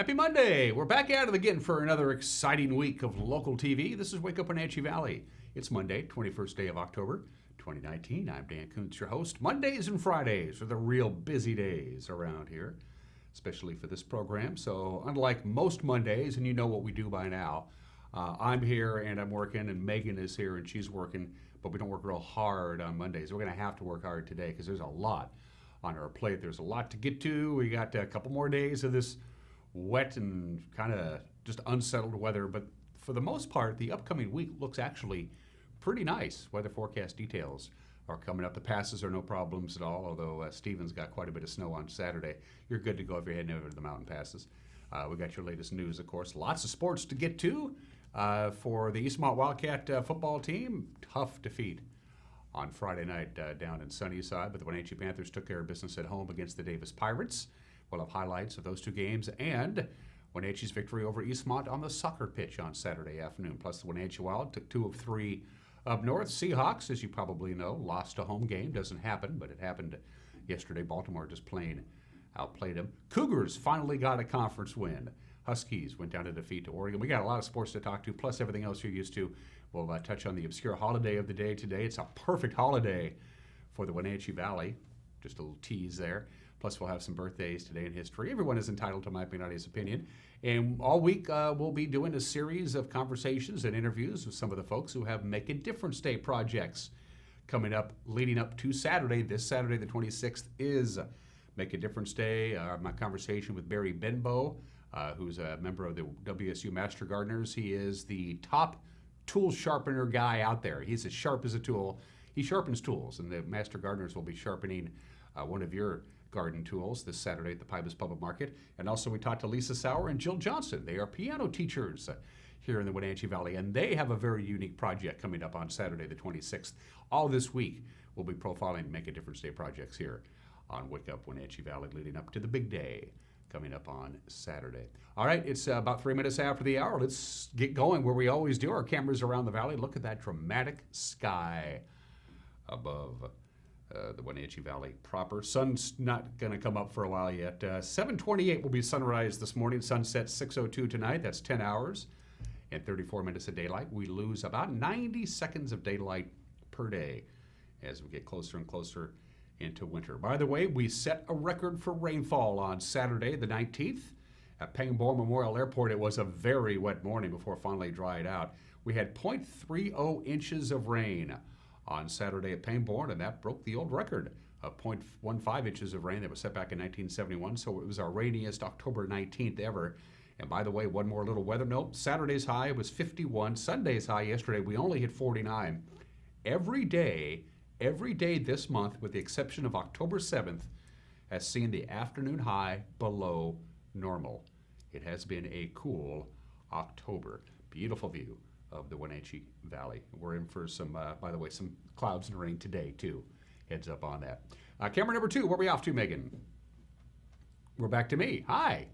Happy Monday! We're back at it again for another exciting week of local TV. This is Wake Up Wenatchee Valley. It's Monday, 21st day of October, 2019. I'm Dan Kuntz, your host. Mondays and Fridays are the real busy days around here, especially for this program. So unlike most Mondays, and you know what we do by now, I'm here and I'm working, and Megan is here and she's working, but we don't work real hard on Mondays. We're going to have to work hard today because there's a lot on our plate. There's a lot to get to. We got a couple more days of this wet and kind of just unsettled weather, but for the most part, the upcoming week looks actually pretty nice. Weather forecast details are coming up. The passes are no problems at all, although Stevens got quite a bit of snow on Saturday. You're good to go if you're heading over to the mountain passes. We got your latest news, of course. Lots of sports to get to for the Eastmont Wildcat football team. Tough defeat on Friday night down in Sunnyside, but the Wenatchee Panthers took care of business at home against the Davis Pirates. We'll have highlights of those two games and Wenatchee's victory over Eastmont on the soccer pitch on Saturday afternoon. Plus, the Wenatchee Wild took 2 of 3 up north. Seahawks, as you probably know, lost a home game. Doesn't happen, but it happened yesterday. Baltimore just plain outplayed them. Cougars finally got a conference win. Huskies went down to defeat to Oregon. We got a lot of sports to talk to, plus everything else you're used to. We'll touch on the obscure holiday of the day today. It's a perfect holiday for the Wenatchee Valley. Just a little tease there. Plus, we'll have some birthdays today in history. Everyone is entitled to my opinion. And all week, we'll be doing a series of conversations and interviews with some of the folks who have Make a Difference Day projects coming up, leading up to Saturday. This Saturday, the 26th, is Make a Difference Day. My conversation with Barry Benbow, who's a member of the WSU Master Gardeners. He is the top tool sharpener guy out there. He's as sharp as a tool. He sharpens tools, and the Master Gardeners will be sharpening one of your garden tools this Saturday at the Pybus Public Market. And also we talked to Lisa Sauer and Jill Johnson. They are piano teachers here in the Wenatchee Valley, and they have a very unique project coming up on Saturday the 26th. All this week we'll be profiling Make a Difference Day projects here on Wake Up Wenatchee Valley leading up to the big day coming up on Saturday. All right, it's about 3 minutes after the hour. Let's get going where we always do. Our cameras around the valley. Look at that dramatic sky above the Wenatchee Valley proper. Sun's not going to come up for a while yet. 7:28 will be sunrise this morning. Sunset 6:02 tonight. That's 10 hours and 34 minutes of daylight. We lose about 90 seconds of daylight per day as we get closer and closer into winter. By the way, we set a record for rainfall on Saturday, the 19th. At Pangbourne Memorial Airport, it was a very wet morning before it finally dried out. We had 0.30 inches of rain on Saturday at Pangbourne, and that broke the old record of 0.15 inches of rain that was set back in 1971. So it was our rainiest October 19th ever. And by the way, one more little weather note. Saturday's high was 51. Sunday's high yesterday, we only hit 49. Every day this month, with the exception of October 7th, has seen the afternoon high below normal. It has been a cool October. Beautiful view of the Wenatchee Valley. We're in for some, by the way, some clouds and rain today too. Heads up on that. Camera number 2, where are we off to, Megan? We're back to me. Hi.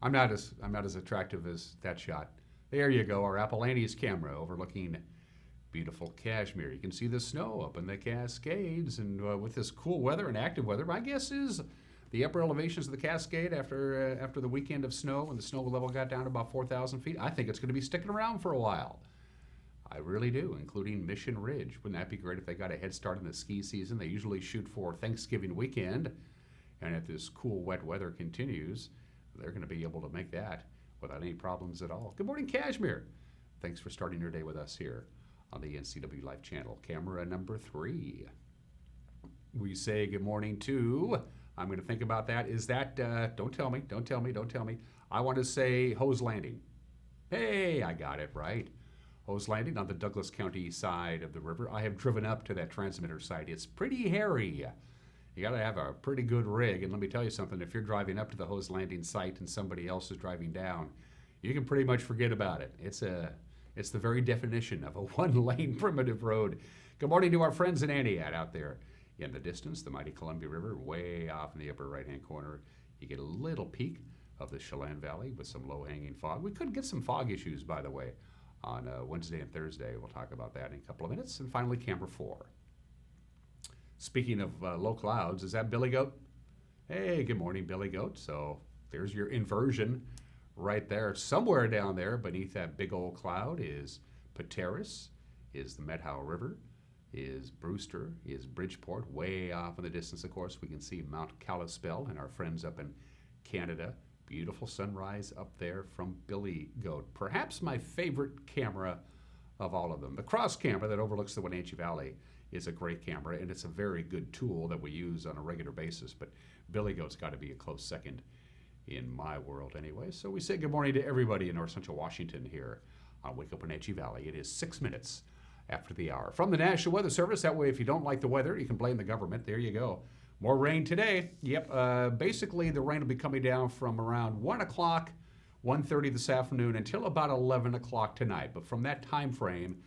I'm not as attractive as that shot. There you go, our Appalachians camera overlooking beautiful Kashmir. You can see the snow up in the Cascades, and with this cool weather and active weather, my guess is the upper elevations of the Cascade after the weekend of snow, when the snow level got down to about 4,000 feet, I think it's going to be sticking around for a while. I really do, including Mission Ridge. Wouldn't that be great if they got a head start in the ski season? They usually shoot for Thanksgiving weekend, and if this cool, wet weather continues, they're going to be able to make that without any problems at all. Good morning, Kashmir. Thanks for starting your day with us here on the NCW Life Channel. Camera number 3. We say good morning to, I'm going to think about that. Is that, don't tell me. I want to say Hose Landing. Hey, I got it right. Hose Landing on the Douglas County side of the river. I have driven up to that transmitter site. It's pretty hairy. You got to have a pretty good rig. And let me tell you something, if you're driving up to the Hose Landing site and somebody else is driving down, you can pretty much forget about it. It's the very definition of a one-lane primitive road. Good morning to our friends in Aniat out there. In the distance, the mighty Columbia River, way off in the upper right-hand corner. You get a little peek of the Chelan Valley with some low-hanging fog. We could get some fog issues, by the way, on Wednesday and Thursday. We'll talk about that in a couple of minutes. And finally, camera 4. Speaking of low clouds, is that Billy Goat? Hey, good morning, Billy Goat. So there's your inversion right there. Somewhere down there beneath that big old cloud is Pateros, is the Methow River, is Brewster, is Bridgeport. Way off in the distance, of course, we can see Mount Kalispell and our friends up in Canada. Beautiful sunrise up there from Billy Goat. Perhaps my favorite camera of all of them. The cross camera that overlooks the Wenatchee Valley is a great camera, and it's a very good tool that we use on a regular basis. But Billy Goat's got to be a close second in my world anyway. So we say good morning to everybody in North Central Washington here on Wake Up Wenatchee Valley. It is 6 minutes after the hour. From the National Weather Service, that way if you don't like the weather, you can blame the government. There you go. More rain today. Yep, basically the rain will be coming down from around 1 o'clock, 1:30 this afternoon until about 11 o'clock tonight. But from that time frame,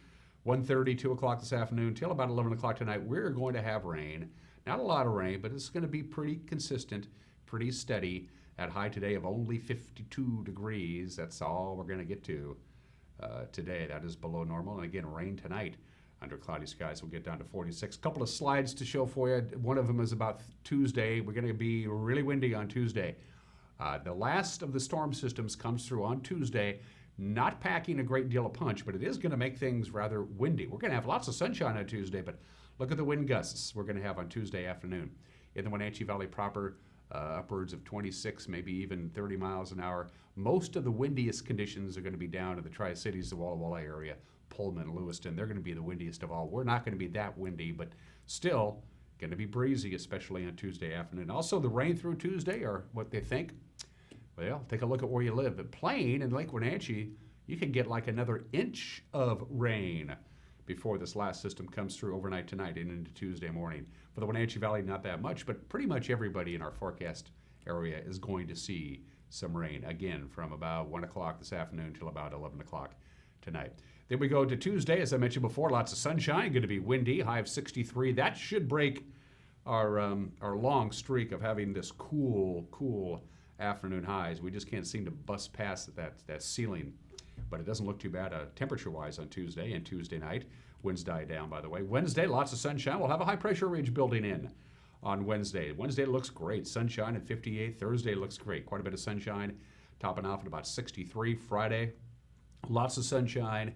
1:30, 2 o'clock this afternoon till about 11 o'clock tonight, we're going to have rain. Not a lot of rain, but it's going to be pretty consistent, pretty steady. At high today of only 52 degrees. That's all we're going to get to today. That is below normal. And again, rain tonight under cloudy skies. We'll get down to 46. A couple of slides to show for you. One of them is about Tuesday. We're going to be really windy on Tuesday. The last of the storm systems comes through on Tuesday, not packing a great deal of punch, but it is going to make things rather windy. We're going to have lots of sunshine on Tuesday, but look at the wind gusts we're going to have on Tuesday afternoon. In the Wenatchee Valley proper, upwards of 26, maybe even 30 miles an hour. Most of the windiest conditions are going to be down in the Tri-Cities, the Walla Walla area, Pullman, Lewiston. They're going to be the windiest of all. We're not going to be that windy, but still going to be breezy, especially on Tuesday afternoon. Also, the rain through Tuesday, or what they think, well, take a look at where you live. At Plain in Lake Wenatchee, you can get like another inch of rain before this last system comes through overnight tonight and into Tuesday morning. For the Wenatchee Valley, not that much, but pretty much everybody in our forecast area is going to see some rain, again, from about 1 o'clock this afternoon till about 11 o'clock tonight. Then we go to Tuesday, as I mentioned before, lots of sunshine, going to be windy, high of 63. That should break our long streak of having this cool afternoon highs. We just can't seem to bust past that ceiling. But it doesn't look too bad temperature-wise on Tuesday and Tuesday night. Winds die down, by the way. Wednesday, lots of sunshine. We'll have a high-pressure ridge building in on Wednesday. Wednesday looks great. Sunshine at 58. Thursday looks great. Quite a bit of sunshine, topping off at about 63. Friday, lots of sunshine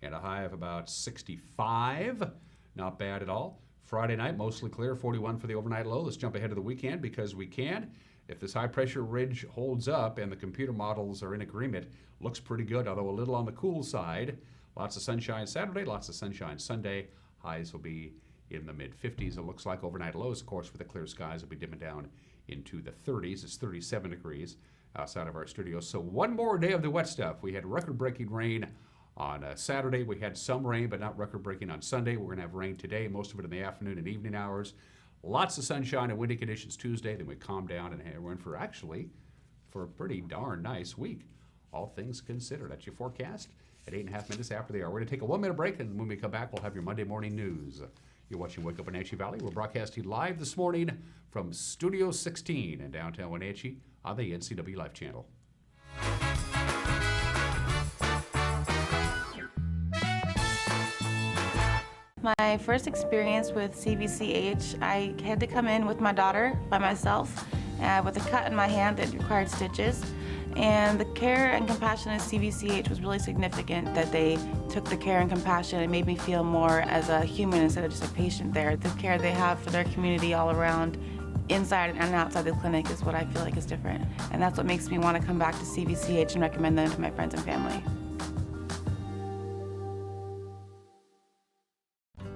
and a high of about 65. Not bad at all. Friday night, mostly clear, 41 for the overnight low. Let's jump ahead of the weekend because we can. If this high-pressure ridge holds up and the computer models are in agreement, looks pretty good, although a little on the cool side. Lots of sunshine Saturday, lots of sunshine Sunday. Highs will be in the mid-50s. It looks like overnight lows, of course, with the clear skies will be dimming down into the 30s. It's 37 degrees outside of our studio. So one more day of the wet stuff. We had record-breaking rain on Saturday. We had some rain, but not record-breaking on Sunday. We're going to have rain today, most of it in the afternoon and evening hours. Lots of sunshine and windy conditions Tuesday. Then we calm down and we're in for a pretty darn nice week, all things considered. That's your forecast at 8.5 minutes after the hour. We're going to take a 1-minute break, and when we come back, we'll have your Monday morning news. You're watching Wake Up Wenatchee Valley. We're broadcasting live this morning from Studio 16 in downtown Wenatchee on the NCW Life Channel. My first experience with CVCH, I had to come in with my daughter by myself with a cut in my hand that required stitches. And the care and compassion at CVCH was really significant, that they took the care and compassion and made me feel more as a human instead of just a patient there. The care they have for their community all around, inside and outside the clinic, is what I feel like is different. And that's what makes me want to come back to CVCH and recommend them to my friends and family.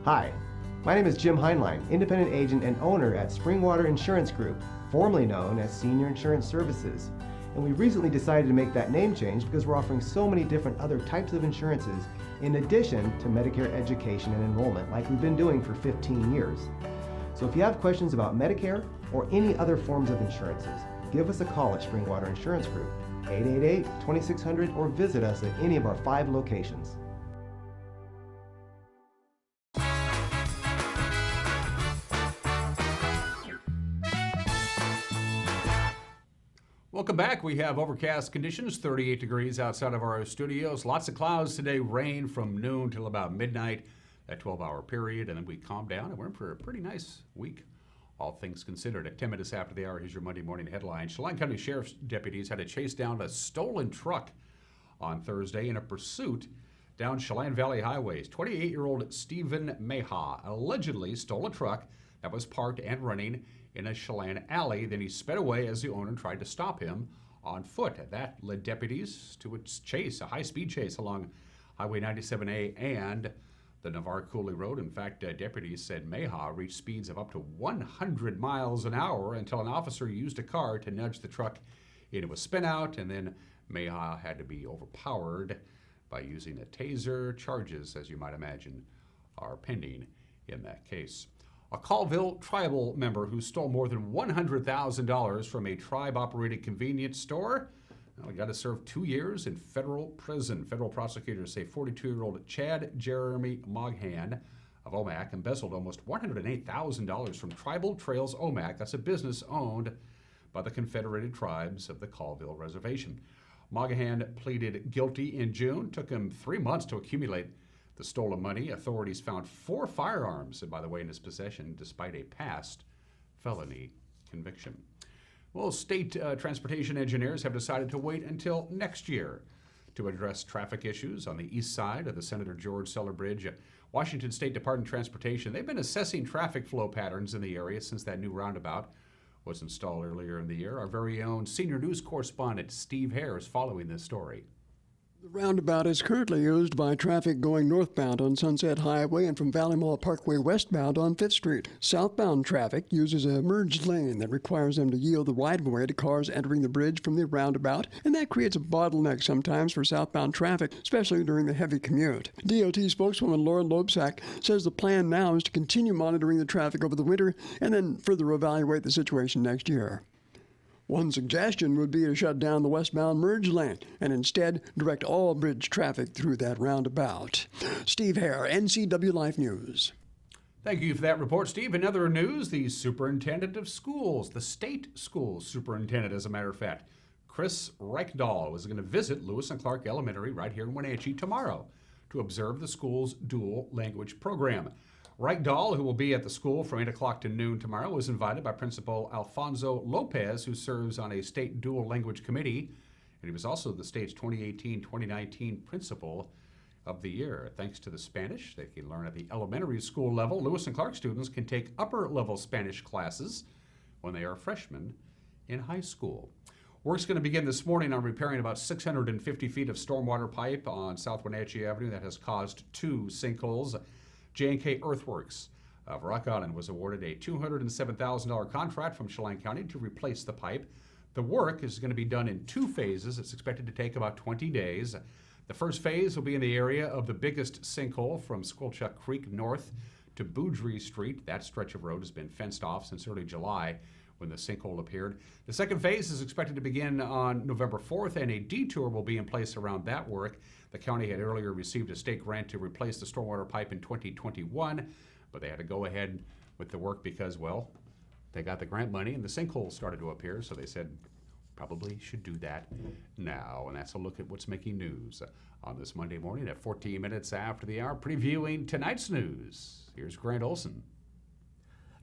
Hi, my name is Jim Heinlein, independent agent and owner at Springwater Insurance Group, formerly known as Senior Insurance Services. And we recently decided to make that name change because we're offering so many different other types of insurances in addition to Medicare education and enrollment like we've been doing for 15 years. So if you have questions about Medicare or any other forms of insurances, give us a call at Springwater Insurance Group, 888-2600, or visit us at any of our 5 locations. Welcome back. We have overcast conditions, 38 degrees outside of our studios. Lots of clouds today, rain from noon till about midnight, that 12-hour period, and then we calm down, and we're in for a pretty nice week All things considered. At 10 minutes after the hour, here's your Monday morning headline. Chelan County Sheriff's deputies had to chase down a stolen truck on Thursday in a pursuit down Chelan Valley highways. 28-year-old Stephen Meha allegedly stole a truck that was parked and running in a Chelan alley. Then he sped away as the owner tried to stop him on foot. That led deputies to a chase, a high-speed chase along Highway 97A and the Navarre Cooley Road. In fact, deputies said Meha reached speeds of up to 100 miles an hour until an officer used a car to nudge the truck into a spin-out, and then Meha had to be overpowered by using a taser. Charges, as you might imagine, are pending in that case. A Colville tribal member who stole more than $100,000 from a tribe-operated convenience store, well, he got to serve 2 years in federal prison. Federal prosecutors say 42-year-old Chad Jeremy Moghan of Omak embezzled almost $108,000 from Tribal Trails Omak. That's a business owned by the Confederated Tribes of the Colville Reservation. Moghan pleaded guilty in June. Took him 3 months to accumulate the stolen money. Authorities found 4 firearms, by the way, in his possession, despite a past felony conviction. Well, state transportation engineers have decided to wait until next year to address traffic issues on the east side of the Senator George Seller Bridge. Washington State Department of Transportation, they've been assessing traffic flow patterns in the area since that new roundabout was installed earlier in the year. Our very own senior news correspondent Steve Hare is following this story. The roundabout is currently used by traffic going northbound on Sunset Highway and from Valley Mall Parkway westbound on 5th Street. Southbound traffic uses a merged lane that requires them to yield the right-of-way to cars entering the bridge from the roundabout, and that creates a bottleneck sometimes for southbound traffic, especially during the heavy commute. DOT spokeswoman Lauren Loebsack says the plan now is to continue monitoring the traffic over the winter and then further evaluate the situation next year. One suggestion would be to shut down the westbound merge lane and instead direct all bridge traffic through that roundabout. Steve Hare, NCW Life News. Thank you for that report, Steve. In other news, the superintendent of schools, the state school superintendent, as a matter of fact, Chris Reichdahl, is going to visit Lewis and Clark Elementary right here in Wenatchee tomorrow to observe the school's dual language program. Reichdahl, who will be at the school from 8 o'clock to noon tomorrow, was invited by Principal Alfonso Lopez, who serves on a state dual language committee, and he was also the state's 2018-2019 Principal of the Year. Thanks to the Spanish they can learn at the elementary school level, Lewis and Clark students can take upper-level Spanish classes when they are freshmen in high school. Work's going to begin this morning on repairing about 650 feet of stormwater pipe on South Wenatchee Avenue that has caused 2 sinkholes. J&K Earthworks of Rock Island was awarded a $207,000 contract from Chelan County to replace the pipe. The work is going to be done in 2 phases. It's expected to take about 20 days. The first phase will be in the area of the biggest sinkhole from Squilchuck Creek north to Boudry Street. That stretch of road has been fenced off since early July when the sinkhole appeared. The second phase is expected to begin on November 4th, and a detour will be in place around that work. The county had earlier received a state grant to replace the stormwater pipe in 2021, but they had to go ahead with the work because, well, they got the grant money and the sinkhole started to appear, so they said probably should do that now. And that's a look at what's making news on this Monday morning at 14 minutes after the hour, previewing tonight's news. Here's Grant Olson.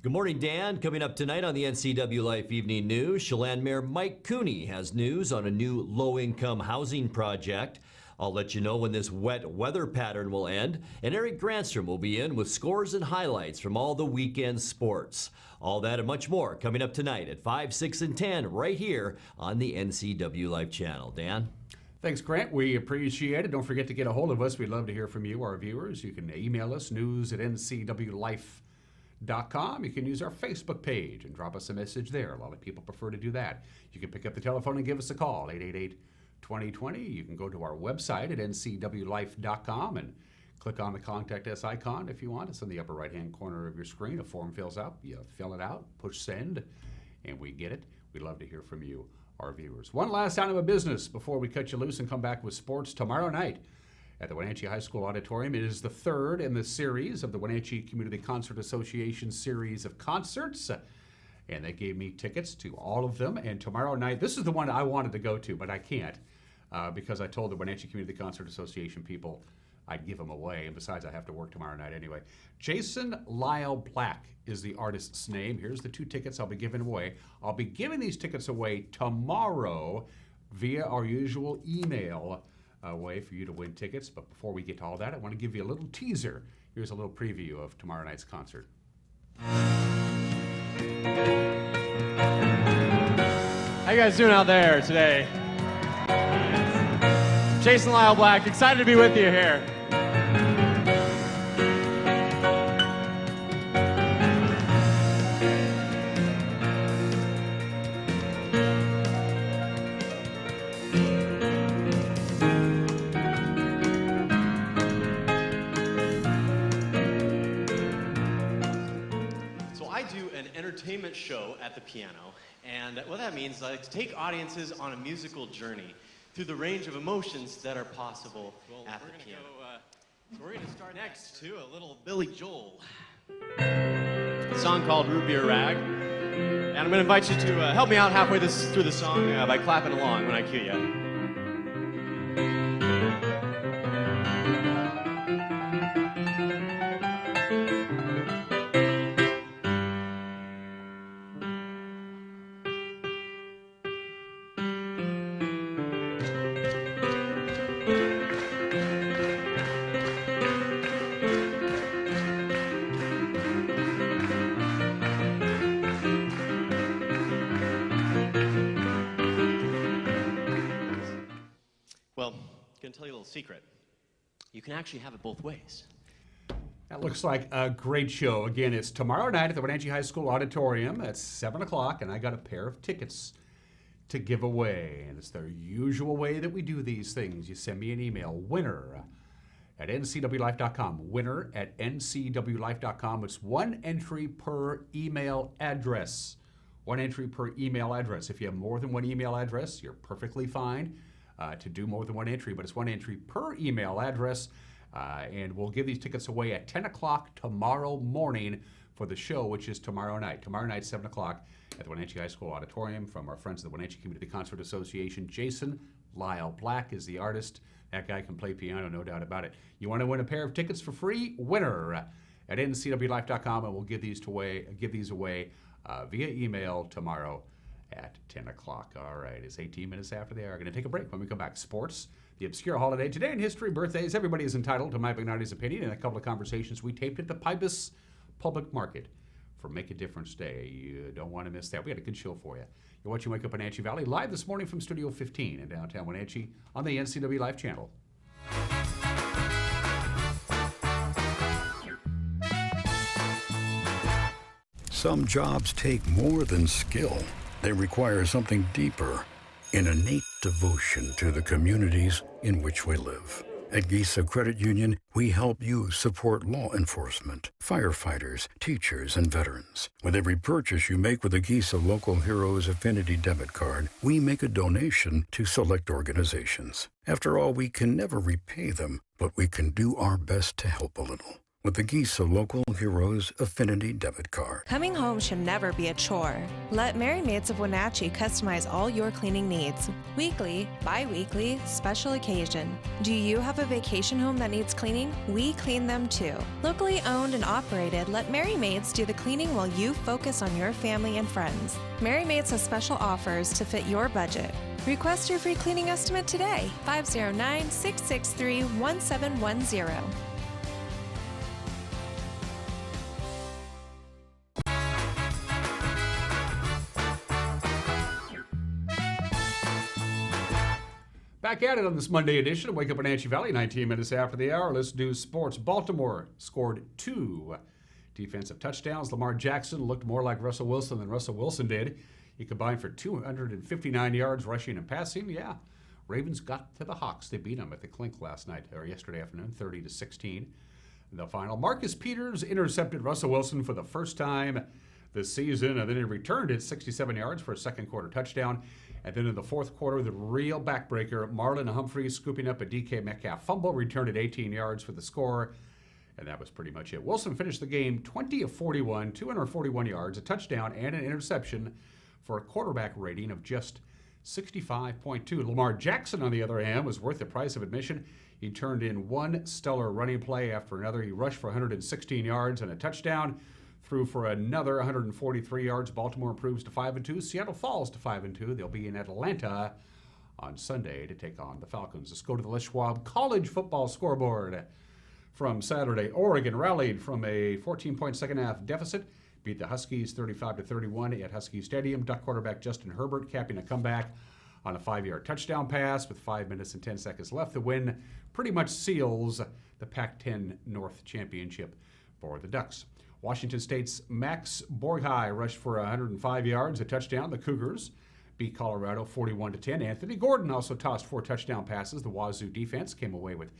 Good morning, Dan. Coming up tonight on the NCW Life Evening News, Chelan Mayor Mike Cooney has news on a new low-income housing project. I'll let you know when this wet weather pattern will end, and Eric Granstrom will be in with scores and highlights from all the weekend sports. All that and much more coming up tonight at 5, 6, and 10 right here on the NCW Life channel. Dan? Thanks, Grant. We appreciate it. Don't forget to get a hold of us. We'd love to hear from you, our viewers. You can email us, news@ncwlife.com. You can use our Facebook page and drop us a message there. A lot of people prefer to do that. You can pick up the telephone and give us a call, 888-2020. You can go to our website at ncwlife.com and click on the Contact Us icon if you want. It's in the upper right-hand corner of your screen. A form fills out. You fill it out, push send, and we get it. We'd love to hear from you, our viewers. One last item of business before we cut you loose and come back with sports tomorrow night at the Wenatchee High School Auditorium. It is the 3rd in the series of the Wenatchee Community Concert Association series of concerts. And they gave me tickets to all of them. And tomorrow night, this is the one I wanted to go to, but I can't because I told the Wenatchee Community Concert Association people I'd give them away. And besides, I have to work tomorrow night anyway. Jason Lyle Black is the artist's name. Here's the 2 tickets I'll be giving away. I'll be giving these tickets away tomorrow via our usual email way for you to win tickets. But before we get to all that, I want to give you a little teaser. Here's a little preview of tomorrow night's concert. How you guys doing out there today? Jason Lyle Black, excited to be with you here. So I do an entertainment show at the piano, and what that means is I like to take audiences on a musical journey through the range of emotions that are possible at the piano. So we're going to start next to a little Billy Joel. A song called Root Beer Rag. And I'm going to invite you to help me out halfway through the song by clapping along when I cue you. Well, I'm going to tell you a little secret. You can actually have it both ways. That looks like a great show. Again, it's tomorrow night at the Wenatchee High School Auditorium at 7 o'clock, and I got a pair of tickets to give away. And it's the usual way that we do these things. You send me an email, winner@ncwlife.com. Winner@ncwlife.com. It's 1 entry per email address. 1 entry per email address. If you have more than 1 email address, you're perfectly fine to do more than 1 entry, but it's 1 entry per email address. And we'll give these tickets away at 10 o'clock tomorrow morning for the show, which is tomorrow night. Tomorrow night, 7 o'clock at the Wenatchee High School Auditorium from our friends at the Wenatchee Community Concert Association. Jason Lyle Black is the artist. That guy can play piano, no doubt about it. You want to win a pair of tickets for free? Winner@ncwlife.com, and we'll give these away via email tomorrow at 10 o'clock. All right, it's 18 minutes after the hour. Going to take a break. When we come back, sports, the obscure holiday, today in history, birthdays. Everybody is entitled to Mike Magnardi's opinion, and a couple of conversations we taped at the Pybus Public Market for Make a Difference Day. You don't want to miss that. We had a good show for you. You're watching Wake Up Wenatchee Valley live this morning from Studio 15 in downtown Wenatchee on the NCW Life channel. Some jobs take more than skill. They require something deeper, an innate devotion to the communities in which we live. At Gisa Credit Union, we help you support law enforcement, firefighters, teachers, and veterans. With every purchase you make with a Gisa Local Heroes Affinity debit card, we make a donation to select organizations. After all, we can never repay them, but we can do our best to help a little. With the Gisa Local Heroes Affinity debit card. Coming home should never be a chore. Let Merry Maids of Wenatchee customize all your cleaning needs. Weekly, bi-weekly, special occasion. Do you have a vacation home that needs cleaning? We clean them too. Locally owned and operated, let Merry Maids do the cleaning while you focus on your family and friends. Merry Maids has special offers to fit your budget. Request your free cleaning estimate today. 509-663-1710. Back at it on this Monday edition of Wake Up Wenatchee Valley, 19 minutes after the hour. Let's do sports. Baltimore scored 2 defensive touchdowns. Lamar Jackson looked more like Russell Wilson than Russell Wilson did. He combined for 259 yards rushing and passing. Yeah, Ravens got to the Hawks. They beat them at the Clink yesterday afternoon, 30-16. In the final, Marcus Peters intercepted Russell Wilson for the first time this season, and then he returned it 67 yards for a second quarter touchdown. And then in the fourth quarter, the real backbreaker, Marlon Humphrey scooping up a DK Metcalf fumble, returned it 18 yards for the score, and that was pretty much it. Wilson finished the game 20 of 41, 241 yards, a touchdown, and an interception for a quarterback rating of just 65.2. Lamar Jackson, on the other hand, was worth the price of admission. He turned in one stellar running play after another. He rushed for 116 yards and a touchdown, threw for another 143 yards. Baltimore improves to 5-2. Seattle falls to 5-2. They'll be in Atlanta on Sunday to take on the Falcons. Let's go to the Les Schwab College football scoreboard from Saturday. Oregon rallied from a 14-point second-half deficit, beat the Huskies 35-31 at Husky Stadium. Duck quarterback Justin Herbert capping a comeback on a 5-yard touchdown pass with 5 minutes and 10 seconds left. The win pretty much seals the Pac-10 North Championship for the Ducks. Washington State's Max Borghai rushed for 105 yards, a touchdown. The Cougars beat Colorado 41-10. Anthony Gordon also tossed 4 touchdown passes. The Wazoo defense came away with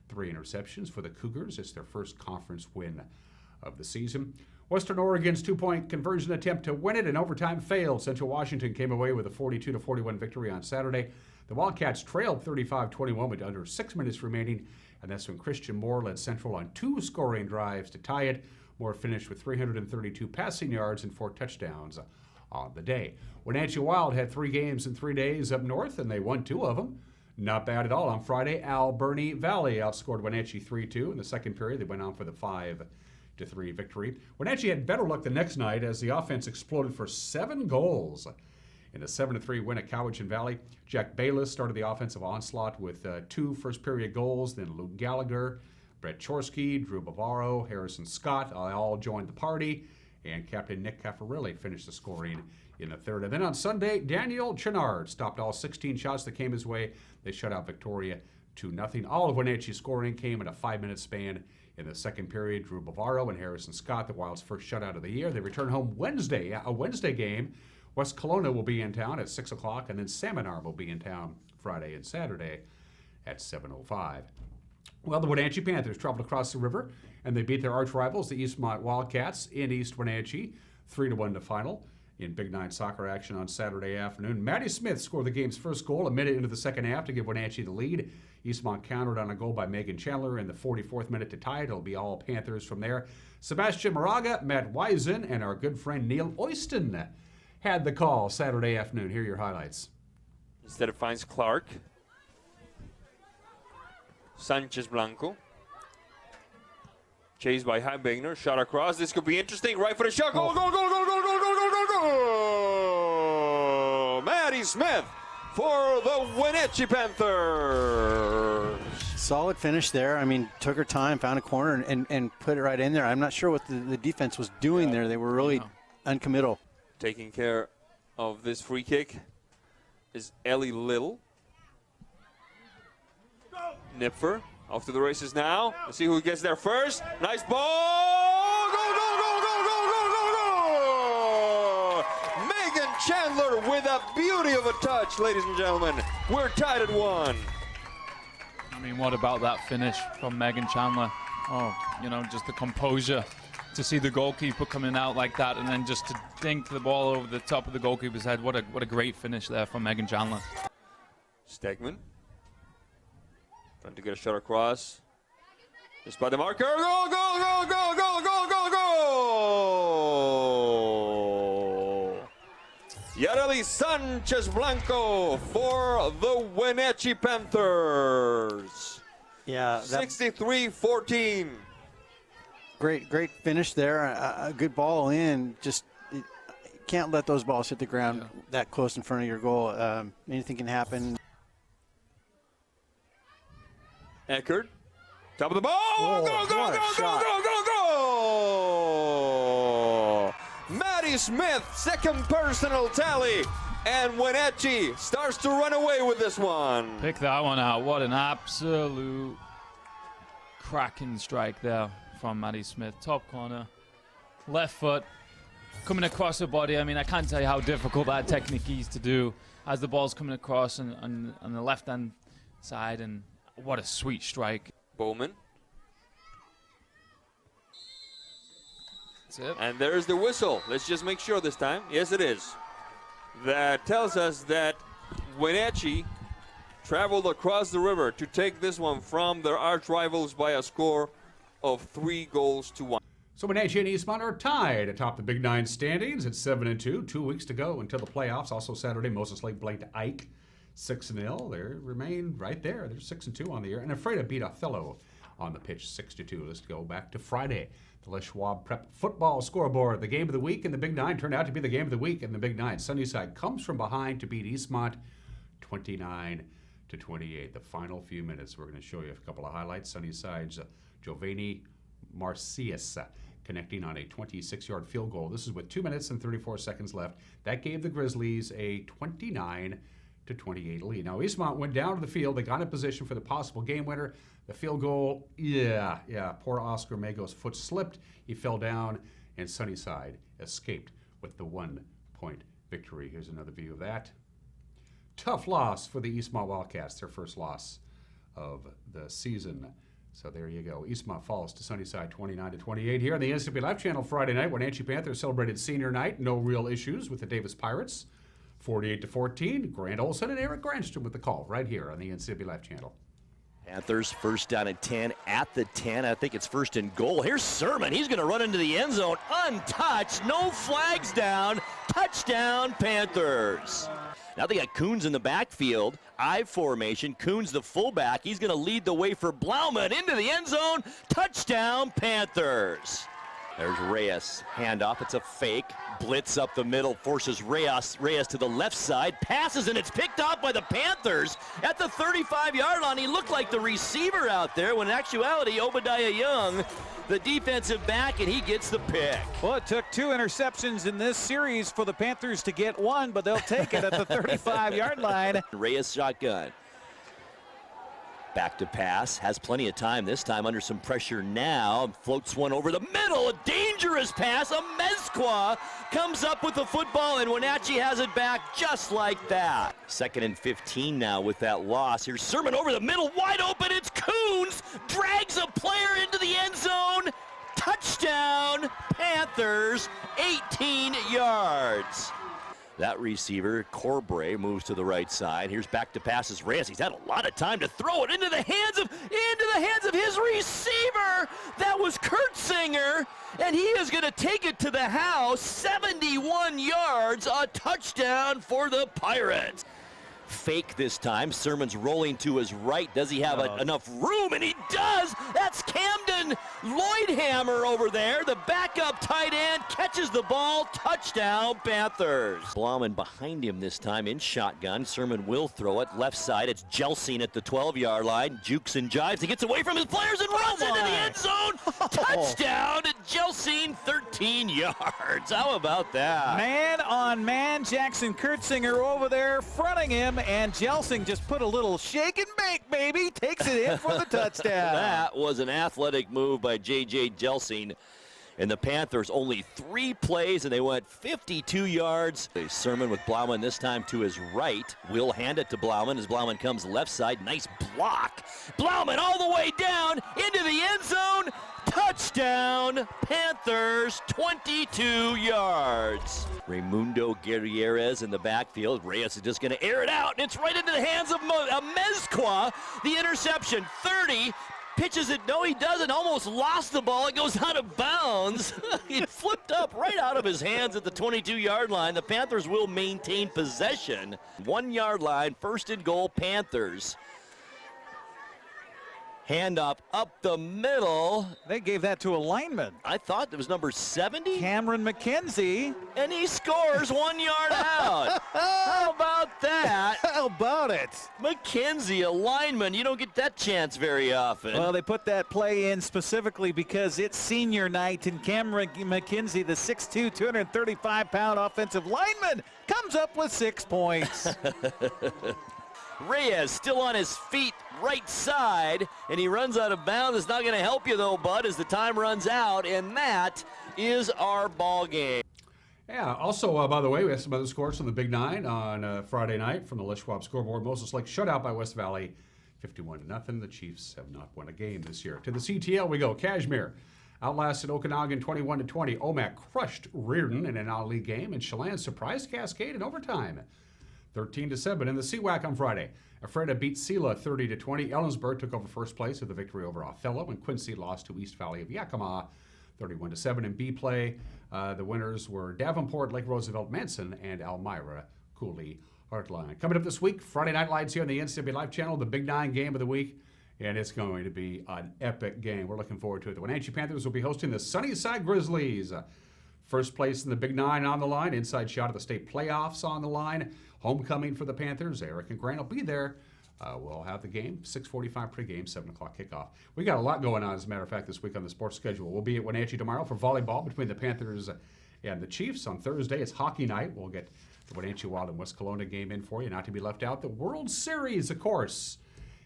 3 interceptions for the Cougars. It's their first conference win of the season. Western Oregon's 2-point conversion attempt to win it in overtime failed. Central Washington came away with a 42-41 victory on Saturday. The Wildcats trailed 35-21 with under 6 minutes remaining, and that's when Christian Moore led Central on 2 scoring drives to tie it. Moore finished with 332 passing yards and 4 touchdowns on the day. Wenatchee Wild had 3 games in 3 days up north, and they won 2 of them. Not bad at all. On Friday, Alberni Valley outscored Wenatchee 3-2. In the second period, they went on for the 5-3 victory. Wenatchee had better luck the next night as the offense exploded for 7 goals in a 7-3 win at Cowichan Valley. Jack Bayless started the offensive onslaught with 2 first-period goals. Then Luke Gallagher, Brett Chorsky, Drew Bavaro, Harrison Scott all joined the party. And Captain Nick Caffarilli finished the scoring in the third. And then on Sunday, Daniel Chenard stopped all 16 shots that came his way. They shut out Victoria 2-0. All of Wenatchee's scoring came in a 5-minute span in the second period. Drew Bavaro and Harrison Scott, the Wild's first shutout of the year. They return home Wednesday, a Wednesday game. West Kelowna will be in town at 6 o'clock, and then Salmon Arm will be in town Friday and Saturday at 7:05. Well, the Wenatchee Panthers traveled across the river, and they beat their arch rivals, the Eastmont Wildcats, in East Wenatchee, 3-1 to final. In Big Nine soccer action on Saturday afternoon, Matty Smith scored the game's first goal a minute into the second half to give Wenatchee the lead. Eastmont countered on a goal by Megan Chandler in the 44th minute to tie it. It'll be all Panthers from there. Sebastian Moraga, Matt Wisen, and our good friend Neil Oyston had the call Saturday afternoon. Here are your highlights. Instead it finds Clark. Sanchez Blanco. Chased by Heibigner. Shot across. This could be interesting. Right for the shot. Goal, goal, goal, goal, goal, goal, goal, goal, goal, goal! Matty Smith for the Wenatchee Panthers. Solid finish there. I mean, took her time, found a corner, and put it right in there. I'm not sure what the defense was doing there. They were really uncommittal. Taking care of this free kick is Ellie Little. Nipfer off to the races now. Let's see who gets there first. Nice ball. Go, go, go, go, go, go, go, go. Megan Chandler with a beauty of a touch, ladies and gentlemen. We're tied at 1. I mean, what about that finish from Megan Chandler? Oh, you know, just the composure to see the goalkeeper coming out like that and then just to dink the ball over the top of the goalkeeper's head. What a great finish there from Megan Chandler. Stegman trying to get a shot across. Just by the marker. Go, go, go, go, go, go, go, go! Yareli Sanchez Blanco for the Wenatchee Panthers. Yeah, 63-14. Great finish there. A good ball in. Just can't let those balls hit the ground that close in front of your goal. Anything can happen. Eckert, top of the ball. Whoa, Go, go, go, go, go, go, go! Matty Smith, second personal tally. And Wenatchee starts to run away with this one. Pick that one out. What an absolute cracking strike there from Maddie Smith. Top corner, left foot, coming across her body. I mean, I can't tell you how difficult that technique is to do as the ball's coming across on the left-hand side. And what a sweet strike. Bowman. That's it. And there's the whistle. Let's just make sure this time. Yes, it is. That tells us that Wenatchee traveled across the river to take this one from their arch rivals by a score of 3-1. So Wenatchee and Eastmont are tied atop the Big Nine standings at 7-2. 2 weeks to go until the playoffs. Also Saturday, Moses Lake blanked Ike 6-0. They remain right there. They're 6-2 on the year. And Ephrata beat Othello on the pitch 6-2. Let's go back to Friday. The Les Schwab Prep football scoreboard. The game of the week in the Big Nine turned out to be the game of the week in the Big Nine. Sunnyside comes from behind to beat Eastmont 29-28. The final few minutes, we're going to show you a couple of highlights. Sunnyside's Giovanni Marcius connecting on a 26-yard field goal. This is with 2 minutes and 34 seconds left. That gave the Grizzlies a 29-28 lead. Now, Eastmont went down to the field. They got in position for the possible game winner. The field goal, poor Oscar Mago's foot slipped. He fell down, and Sunnyside escaped with the 1-point victory. Here's another view of that. Tough loss for the Eastmont Wildcats, their first loss of the season. So there you go. Eastmont falls to Sunnyside 29-28 here on the NCW Live Channel Friday night. Wenatchee Panthers celebrated senior night. No real issues with the Davis Pirates. 48-14. Grant Olson and Eric Granstrom with the call right here on the NCW Live Channel. Panthers first down and 10 at the 10. I think it's first and goal. Here's Sermon. He's going to run into the end zone untouched. No flags down. Touchdown, Panthers. Now they got Kuntz in the backfield. I formation. Kuntz the fullback. He's going to lead the way for Blauman into the end zone. Touchdown, Panthers. There's Reyes. Handoff. It's a fake. Blitz up the middle. Forces Reyes to the left side. Passes, and it's picked off by the Panthers at the 35-yard line. He looked like the receiver out there when in actuality Obadiah Young, the defensive back, and he gets the pick. Well, it took 2 interceptions in this series for the Panthers to get one, but they'll take it at the 35-yard line. Reyes shotgun. Back to pass, has plenty of time this time under some pressure now. Floats one over the middle, a dangerous pass. A Mezqua comes up with the football, and Wenatchee has it back just like that. 2nd and 15 now with that loss. Here's Sermon over the middle, wide open. It's Kuntz, drags a player into the end zone. Touchdown, Panthers, 18 yards. That receiver, Corbray, moves to the right side. Here's back to passes Reyes. He's had a lot of time to throw it into the hands of his receiver. That was Kurtzinger, and he is going to take it to the house. 71 yards, a touchdown for the Pirates. Fake this time. Sermon's rolling to his right. Does he have enough room? And he does. That's Camden Lloydhammer over there. The backup tight end catches the ball. Touchdown, Panthers. Blauman behind him this time in shotgun. Sermon will throw it. Left side, it's Jelsing at the 12-yard line. Jukes and jives. He gets away from his players and runs into the end zone. Touchdown, Jelsing, 13 yards. How about that? Man on man, Jackson Kurtzinger over there fronting him, and Jelsing just put a little shake and bake, baby. Takes it in for the touchdown. That was an athletic move by J.J. Jelsing. And the Panthers only 3 plays, and they went 52 yards. Sermon with Blauman this time to his right. Will hand it to Blauman as Blauman comes left side. Nice block. Blauman all the way down into the end zone. Touchdown, Panthers, 22 yards. Raimundo Guerrieres in the backfield. Reyes is just going to air it out, and it's right into the hands of Mezqua. The interception, 30. Pitches it, no he doesn't, almost lost the ball. It goes out of bounds. It flipped up right out of his hands at the 22-yard line. The Panthers will maintain possession. 1-yard line, first and goal, Panthers. Handoff up the middle. They gave that to a lineman. I thought it was number 70. Cameron McKenzie. And he scores 1 yard out. How about that? How about it? McKenzie, a lineman. You don't get that chance very often. Well, they put that play in specifically because it's senior night, and Cameron McKenzie, the 6'2", 235-pound offensive lineman, comes up with 6 points. Reyes still on his feet, right side, and he runs out of bounds. It's not going to help you, though, Bud, as the time runs out, and that is our ball game. Yeah, also, by the way, we have some other scores from the Big Nine on Friday night from the Les Schwab scoreboard. Moses Lake shut out by West Valley, 51-0. The Chiefs have not won a game this year. To the CTL we go. Kashmir outlasted Okanagan 21-20. Omak crushed Reardon in an all-league game, and Chelan surprised Cascade in overtime. 13-7 in the CWAC on Friday. Ephrata beat Sela 30-20. Ellensburg took over first place with the victory over Othello, and Quincy lost to East Valley of Yakima 31-7 in B play. The winners were Davenport, Lake Roosevelt, Manson, and Elmira, Cooley, Heartline. Coming up this week, Friday Night Lights here on the NCW Life Channel, the Big 9 game of the week, and it's going to be an epic game. We're looking forward to it. The Wenatchee Panthers will be hosting the Sunnyside Grizzlies. First place in the Big 9 on the line, inside shot of the state playoffs on the line. Homecoming for the Panthers. Eric and Grant will be there. We'll have the game, 6:45 pregame, 7 o'clock kickoff. We got a lot going on, as a matter of fact, this week on the sports schedule. We'll be at Wenatchee tomorrow for volleyball between the Panthers and the Chiefs. On Thursday, it's hockey night. We'll get the Wenatchee Wild and West Kelowna game in for you, not to be left out. The World Series, of course,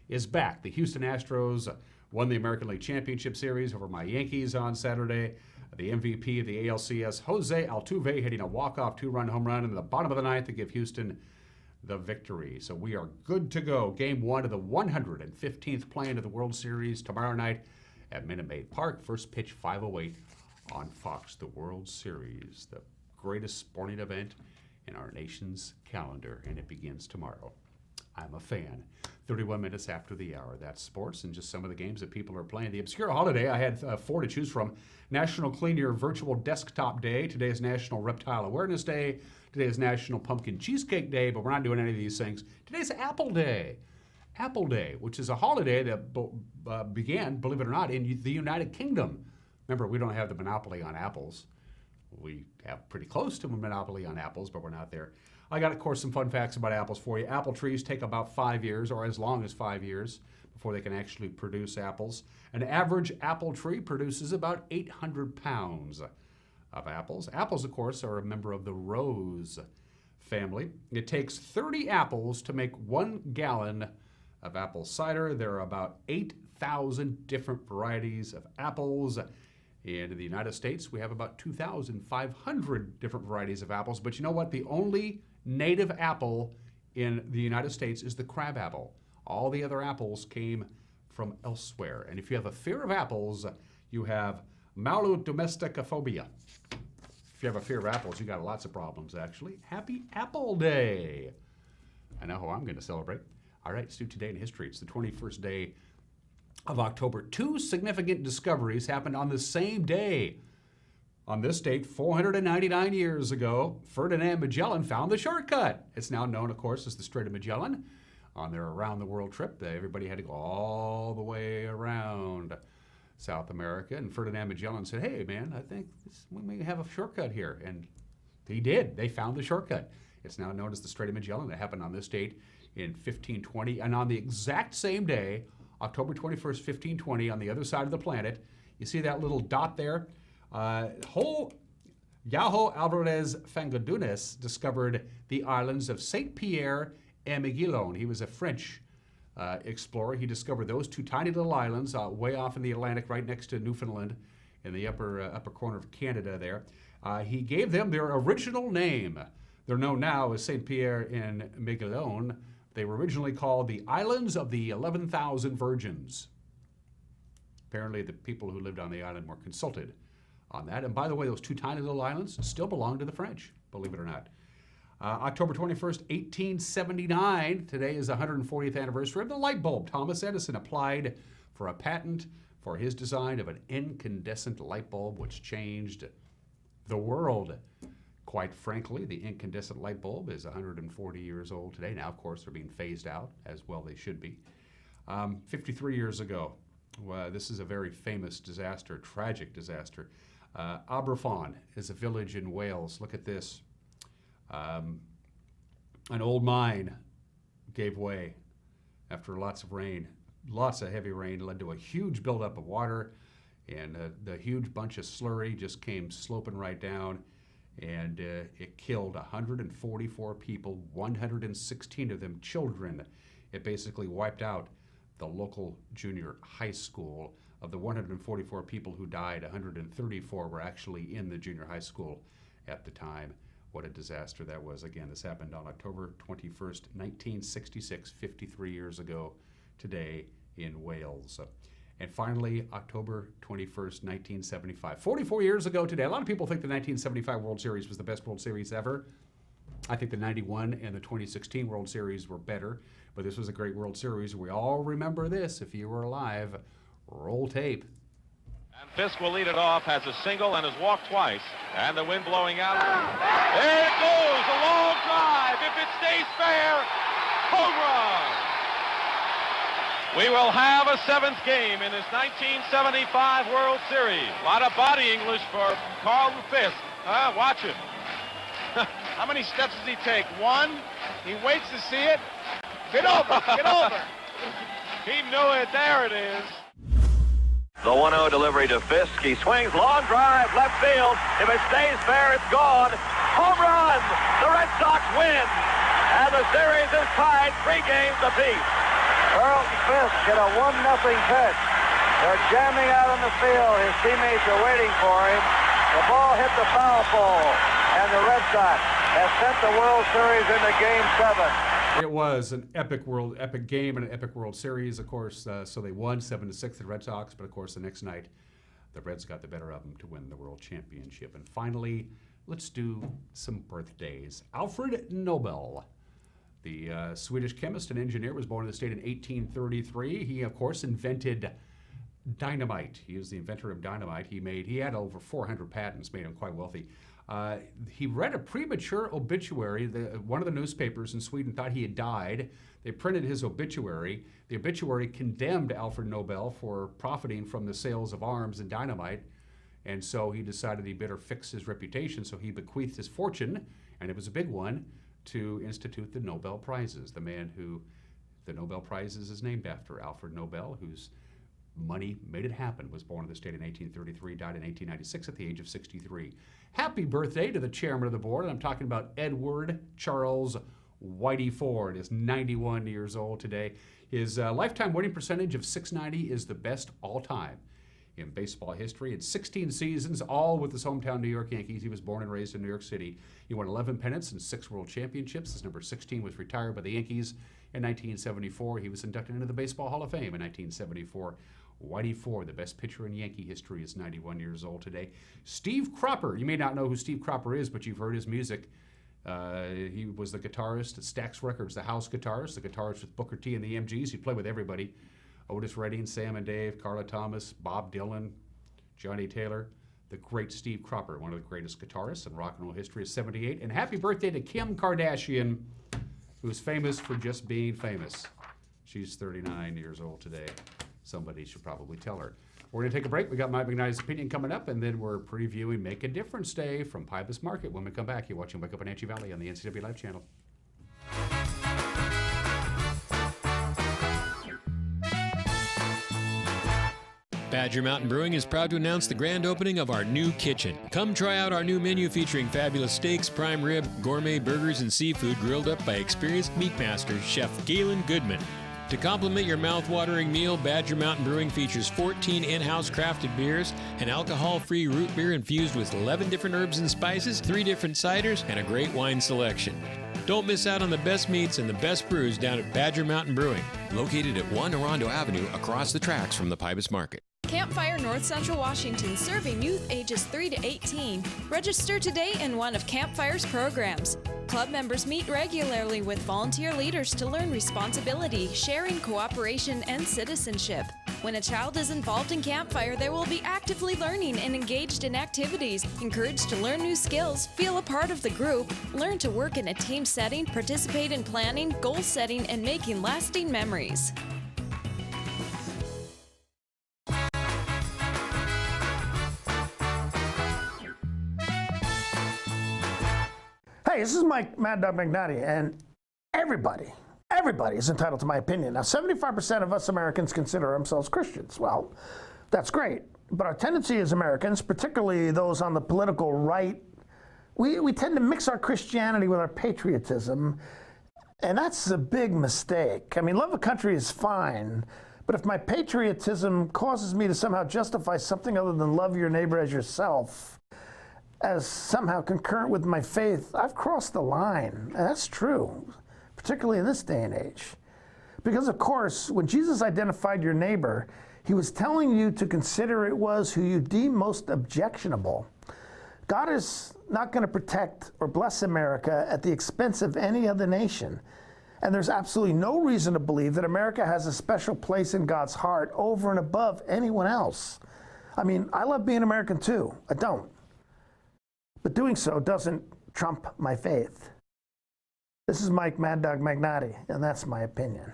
is back. The Houston Astros won the American League Championship Series over my Yankees on Saturday. The MVP of the ALCS, Jose Altuve, hitting a walk-off 2-run home run in the bottom of the ninth to give Houston the victory. So we are good to go. Game 1 of the 115th playing of the World Series tomorrow night at Minute Maid Park. First pitch 5:08 on Fox. The World Series, the greatest sporting event in our nation's calendar, and it begins tomorrow. I'm a fan. 31 minutes after the hour. That's sports and just some of the games that people are playing. The obscure holiday, I had 4 to choose from. National Clean Your Virtual Desktop Day. Today is National Reptile Awareness Day. Today is National Pumpkin Cheesecake Day, but we're not doing any of these things. Today's Apple Day. Apple Day, which is a holiday that began, believe it or not, in the United Kingdom. Remember, we don't have the monopoly on apples. We have pretty close to a monopoly on apples, but we're not there. I got, of course, some fun facts about apples for you. Apple trees take about 5 years, or as long as 5 years, before they can actually produce apples. An average apple tree produces about 800 pounds of apples. Apples, of course, are a member of the rose family. It takes 30 apples to make 1 gallon of apple cider. There are about 8,000 different varieties of apples. And in the United States, we have about 2,500 different varieties of apples. But you know what? The only native apple in the United States is the crab apple. All the other apples came from elsewhere. And if you have a fear of apples, you have malodomesticophobia. If you have a fear of apples, you got lots of problems, actually. Happy Apple Day. I know how I'm going to celebrate. All right, let's do Today in History. It's the 21st day of October. 2 significant discoveries happened on the same day. On this date, 499 years ago, Ferdinand Magellan found the shortcut. It's now known, of course, as the Strait of Magellan. On their around-the-world trip, everybody had to go all the way around South America. And Ferdinand Magellan said, hey, man, I think we may have a shortcut here. And he did. They found the shortcut. It's now known as the Strait of Magellan. It happened on this date in 1520. And on the exact same day, October 21st, 1520, on the other side of the planet, you see that little dot there? João Alvarez Fangadunes discovered the islands of Saint Pierre and Miquelon. He was a French explorer. He discovered those 2 tiny little islands way off in the Atlantic, right next to Newfoundland, in the upper corner of Canada there. He gave them their original name. They're known now as Saint Pierre and Miquelon. They were originally called the Islands of the 11,000 Virgins. Apparently, the people who lived on the island were consulted on that. And by the way, those 2 tiny little islands still belong to the French, believe it or not. October 21st, 1879, today is the 140th anniversary of the light bulb. Thomas Edison applied for a patent for his design of an incandescent light bulb, which changed the world. Quite frankly, the incandescent light bulb is 140 years old today. Now, of course, they're being phased out, as well they should be. 53 years ago, this is a very famous disaster, tragic disaster. Aberfan is a village in Wales. Look at this. An old mine gave way after lots of rain. Lots of heavy rain led to a huge buildup of water, and the huge bunch of slurry just came sloping right down, and it killed 144 people, 116 of them children. It basically wiped out the local junior high school. Of the 144 people who died, 134 were actually in the junior high school at the time. What a disaster that was. Again, this happened on October 21st, 1966, 53 years ago today in Wales. And finally, October 21st, 1975, 44 years ago today. A lot of people think the 1975 World Series was the best World Series ever. I think the 91 and the 2016 World Series were better, but this was a great World Series. We all remember this if you were alive. Roll tape. And Fisk will lead it off, has a single and has walked twice. And the wind blowing out. There it goes, a long drive. If it stays fair, home run. We will have a 7th game in this 1975 World Series. A lot of body English for Carlton Fisk. Watch him. How many steps does he take? 1. He waits to see it. Get over, get over. He knew it. There it is. The 1-0 delivery to Fisk. He swings, long drive, left field. If it stays fair, it's gone. Home run! The Red Sox win. And the series is tied 3 games apiece. Carlton Fisk hit a 1-0 pitch. They're jamming out on the field. His teammates are waiting for him. The ball hit the foul pole. And the Red Sox have sent the World Series into Game 7. It was an epic game and an epic World Series, of course. So they won 7-6, the Red Sox. But of course, the next night, the Reds got the better of them to win the World Championship. And finally, let's do some birthdays. Alfred Nobel, the Swedish chemist and engineer, was born in the state in 1833. He, of course, invented dynamite. He is the inventor of dynamite. He had over 400 patents, made him quite wealthy. He read a premature obituary. One of the newspapers in Sweden thought he had died. They printed his obituary. The obituary condemned Alfred Nobel for profiting from the sales of arms and dynamite, and so he decided he better fix his reputation, so he bequeathed his fortune, and it was a big one, to institute the Nobel Prizes. The man who the Nobel Prizes is named after, Alfred Nobel, whose money made it happen, was born in the state in 1833, died in 1896 at the age of 63. Happy birthday to the chairman of the board, and I'm talking about Edward Charles Whitey Ford. Is 91 years old today. His lifetime winning percentage of .690 is the best all time in baseball history. In 16 seasons, all with his hometown New York Yankees. He was born and raised in New York City. He won 11 pennants and 6 world championships. His number 16 was retired by the Yankees in 1974. He was inducted into the Baseball Hall of Fame in 1974. Whitey Ford, the best pitcher in Yankee history, is 91 years old today. Steve Cropper, you may not know who Steve Cropper is, but you've heard his music. He was the guitarist at Stax Records, the house guitarist, the guitarist with Booker T and the MGs. He played with everybody. Otis Redding, Sam and Dave, Carla Thomas, Bob Dylan, Johnny Taylor. The great Steve Cropper, one of the greatest guitarists in rock and roll history, is 78. And happy birthday to Kim Kardashian, who's famous for just being famous. She's 39 years old today. Somebody should probably tell her. We're going to take a break. We got Mike McKnight's opinion coming up, and then we're previewing Make a Difference Day from Pybus Market. When we come back, you're watching Wake Up Wenatchee Valley on the NCW Live channel. Badger Mountain Brewing is proud to announce the grand opening of our new kitchen. Come try out our new menu featuring fabulous steaks, prime rib, gourmet burgers, and seafood grilled up by experienced meat master Chef Galen Goodman. To complement your mouth-watering meal, Badger Mountain Brewing features 14 in-house crafted beers, an alcohol-free root beer infused with 11 different herbs and spices, 3 different ciders, and a great wine selection. Don't miss out on the best meats and the best brews down at Badger Mountain Brewing, located at 1 Orondo Avenue across the tracks from the Pybus Market. Campfire North Central Washington, serving youth ages 3 to 18. Register today in one of Campfire's programs. Club members meet regularly with volunteer leaders to learn responsibility, sharing, cooperation, and citizenship. When a child is involved in Campfire, they will be actively learning and engaged in activities, encouraged to learn new skills, feel a part of the group, learn to work in a team setting, participate in planning, goal setting, and making lasting memories. Hey, this is Mad Dog McNally, and everybody is entitled to my opinion. Now, 75% of us Americans consider ourselves Christians. Well, that's great. But our tendency as Americans, particularly those on the political right, we tend to mix our Christianity with our patriotism, and that's a big mistake. I mean, love of country is fine, but if my patriotism causes me to somehow justify something other than love your neighbor as yourself, as somehow concurrent with my faith, I've crossed the line. And that's true, particularly in this day and age. Because of course, when Jesus identified your neighbor, he was telling you to consider it was who you deem most objectionable. God is not going to protect or bless America at the expense of any other nation. And there's absolutely no reason to believe that America has a special place in God's heart over and above anyone else. I mean, I love being American too. I don't. But doing so doesn't trump my faith. This is Mike Mad Dog Magnati, and that's my opinion.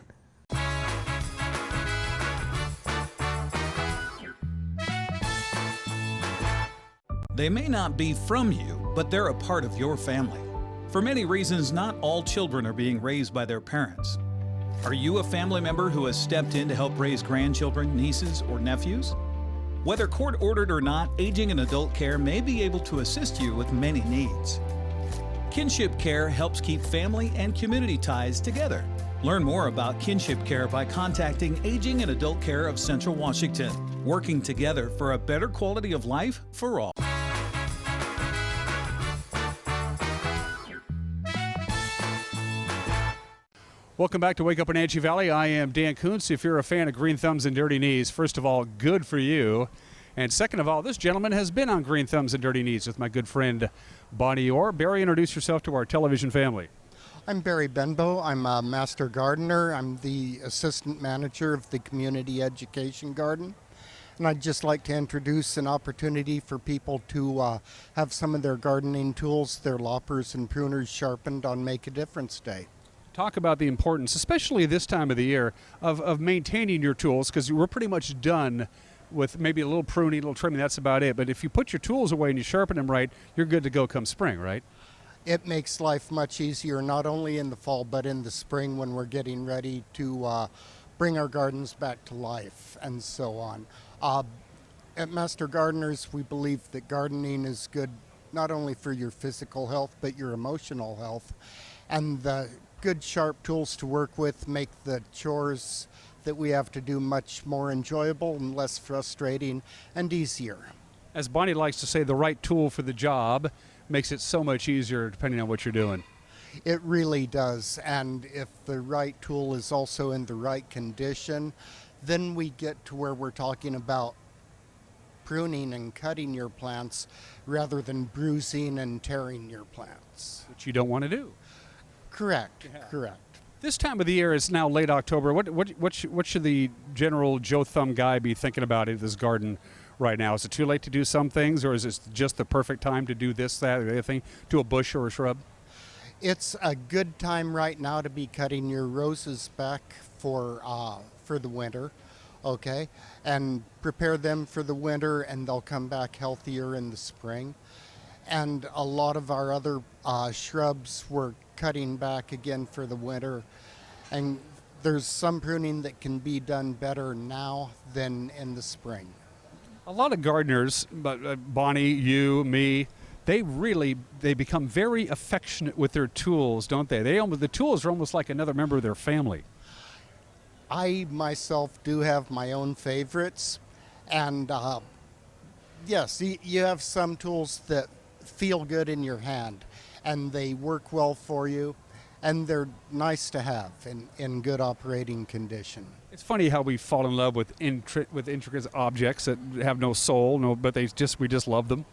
They may not be from you, but they're a part of your family. For many reasons, not all children are being raised by their parents. Are you a family member who has stepped in to help raise grandchildren, nieces, or nephews? Whether court-ordered or not, Aging and Adult Care may be able to assist you with many needs. Kinship Care helps keep family and community ties together. Learn more about Kinship Care by contacting Aging and Adult Care of Central Washington, working together for a better quality of life for all. Welcome back to Wake Up in Wenatchee Valley. I am Dan Kuntz. If you're a fan of Green Thumbs and Dirty Knees, first of all, good for you. And second of all, this gentleman has been on Green Thumbs and Dirty Knees with my good friend Bonnie Orr. Barry, introduce yourself to our television family. I'm Barry Benbow. I'm a Master Gardener. I'm the assistant manager of the Community Education Garden. And I'd just like to introduce an opportunity for people to have some of their gardening tools, their loppers and pruners, sharpened on Make a Difference Day. Talk about the importance, especially this time of the year, of maintaining your tools, because we're pretty much done with maybe a little pruning, a little trimming, that's about it. But if you put your tools away and you sharpen them right, you're good to go come spring, right? It makes life much easier, not only in the fall, but in the spring when we're getting ready to bring our gardens back to life and so on. At Master Gardeners, we believe that gardening is good not only for your physical health, but your emotional health. And the good sharp tools to work with make the chores that we have to do much more enjoyable and less frustrating and easier. As Bonnie likes to say, the right tool for the job makes it so much easier depending on what you're doing. It really does, and if the right tool is also in the right condition, then we get to where we're talking about pruning and cutting your plants rather than bruising and tearing your plants. Which you don't want to do. Correct, correct. This time of the year is now late October. What should the general Joe Thumb guy be thinking about in this garden right now? Is it too late to do some things, or is it just the perfect time to do this, that, or the other thing, to a bush or a shrub? It's a good time right now to be cutting your roses back for the winter, okay? And prepare them for the winter, and they'll come back healthier in the spring. And a lot of our other shrubs we're cutting back again for the winter. And there's some pruning that can be done better now than in the spring. A lot of gardeners, Bonnie, you, me, they become very affectionate with their tools, don't they? The tools are almost like another member of their family. I myself do have my own favorites. And yes, you have some tools that feel good in your hand and they work well for you and they're nice to have in good operating condition. It's funny how we fall in love with intricate objects that have no soul, but we just love them.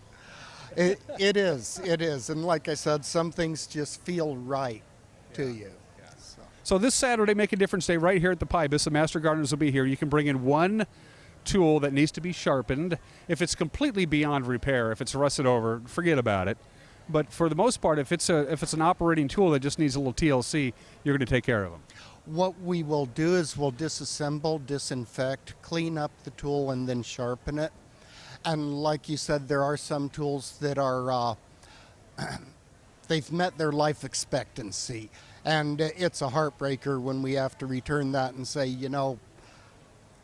It is, and like I said, some things just feel right to you. So this Saturday, Make a Difference Day, right here at the Pybus, the Master Gardeners will be here. You can bring in one tool that needs to be sharpened. If it's completely beyond repair, if it's rusted over, forget about it. But for the most part, if it's an operating tool that just needs a little TLC, you're going to take care of them. What we will do is we'll disassemble, disinfect, clean up the tool, and then sharpen it. And like you said, there are some tools that are, they've met their life expectancy. And it's a heartbreaker when we have to return that and say, you know,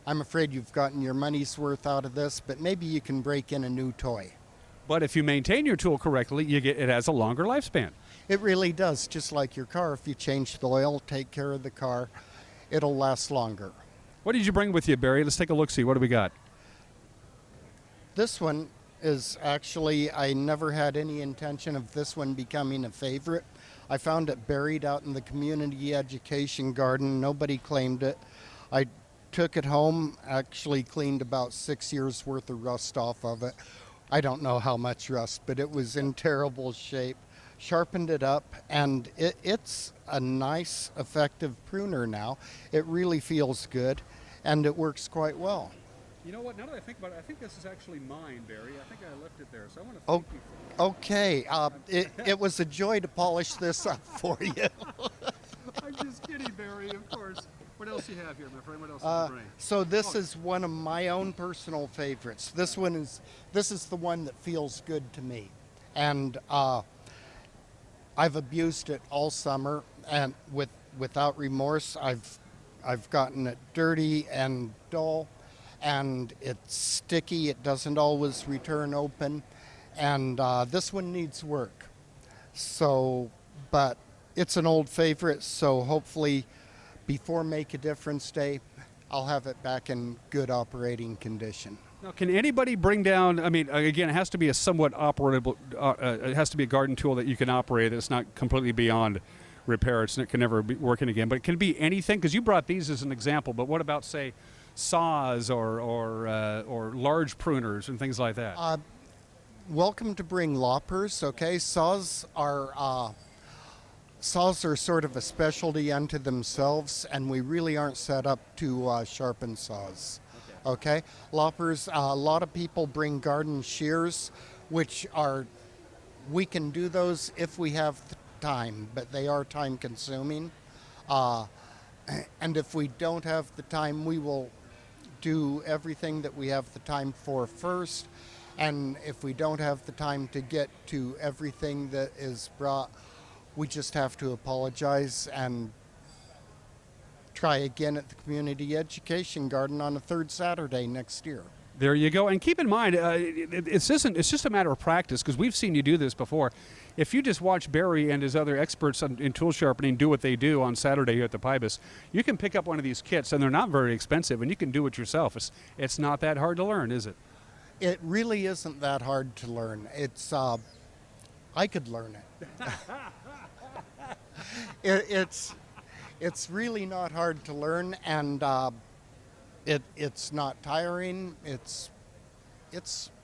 I'm afraid you've gotten your money's worth out of this, but maybe you can break in a new toy. But if you maintain your tool correctly, it has a longer lifespan. It really does, just like your car. If you change the oil, take care of the car, it'll last longer. What did you bring with you, Barry? Let's take a look-see. What do we got? This one is actually, I never had any intention of this one becoming a favorite. I found it buried out in the community education garden. Nobody claimed it. I took it home, actually cleaned about 6 years worth of rust off of it. I don't know how much rust, but it was in terrible shape. Sharpened it up, and it's a nice, effective pruner now. It really feels good, and it works quite well. You know what? Now that I think about it, I think this is actually mine, Barry. I think I left it there, so I want to thank you for Okay. It was a joy to polish this up for you. I'm just kidding, Barry, of course. What else do you have here, my friend? What else did you bring? So this is one of my own personal favorites. This is the one that feels good to me, and I've abused it all summer, and without remorse. I've gotten it dirty and dull, and it's sticky. It doesn't always return open, and this one needs work. So, but it's an old favorite, so hopefully before Make a Difference Day, I'll have it back in good operating condition. Now, can anybody bring down, I mean, again, it has to be a somewhat operable, it has to be a garden tool that you can operate that's not completely beyond repair. It can never be working again, but it can be anything, because you brought these as an example, but what about, say, saws or large pruners and things like that? Welcome to bring loppers, okay? Saws are sort of a specialty unto themselves, and we really aren't set up to sharpen saws. Okay? Loppers, a lot of people bring garden shears, which we can do those if we have the time, but they are time consuming. And if we don't have the time, we will do everything that we have the time for first. And if we don't have the time to get to everything that is brought, we just have to apologize and try again at the Community Education Garden on the third Saturday next year. There you go. And keep in mind, it's just a matter of practice, because we've seen you do this before. If you just watch Barry and his other experts in tool sharpening do what they do on Saturday here at the Pybus, you can pick up one of these kits, and they're not very expensive, and you can do it yourself. It's not that hard to learn, is it? It really isn't that hard to learn. It's I could learn it. It's really not hard to learn, and it's not tiring. It's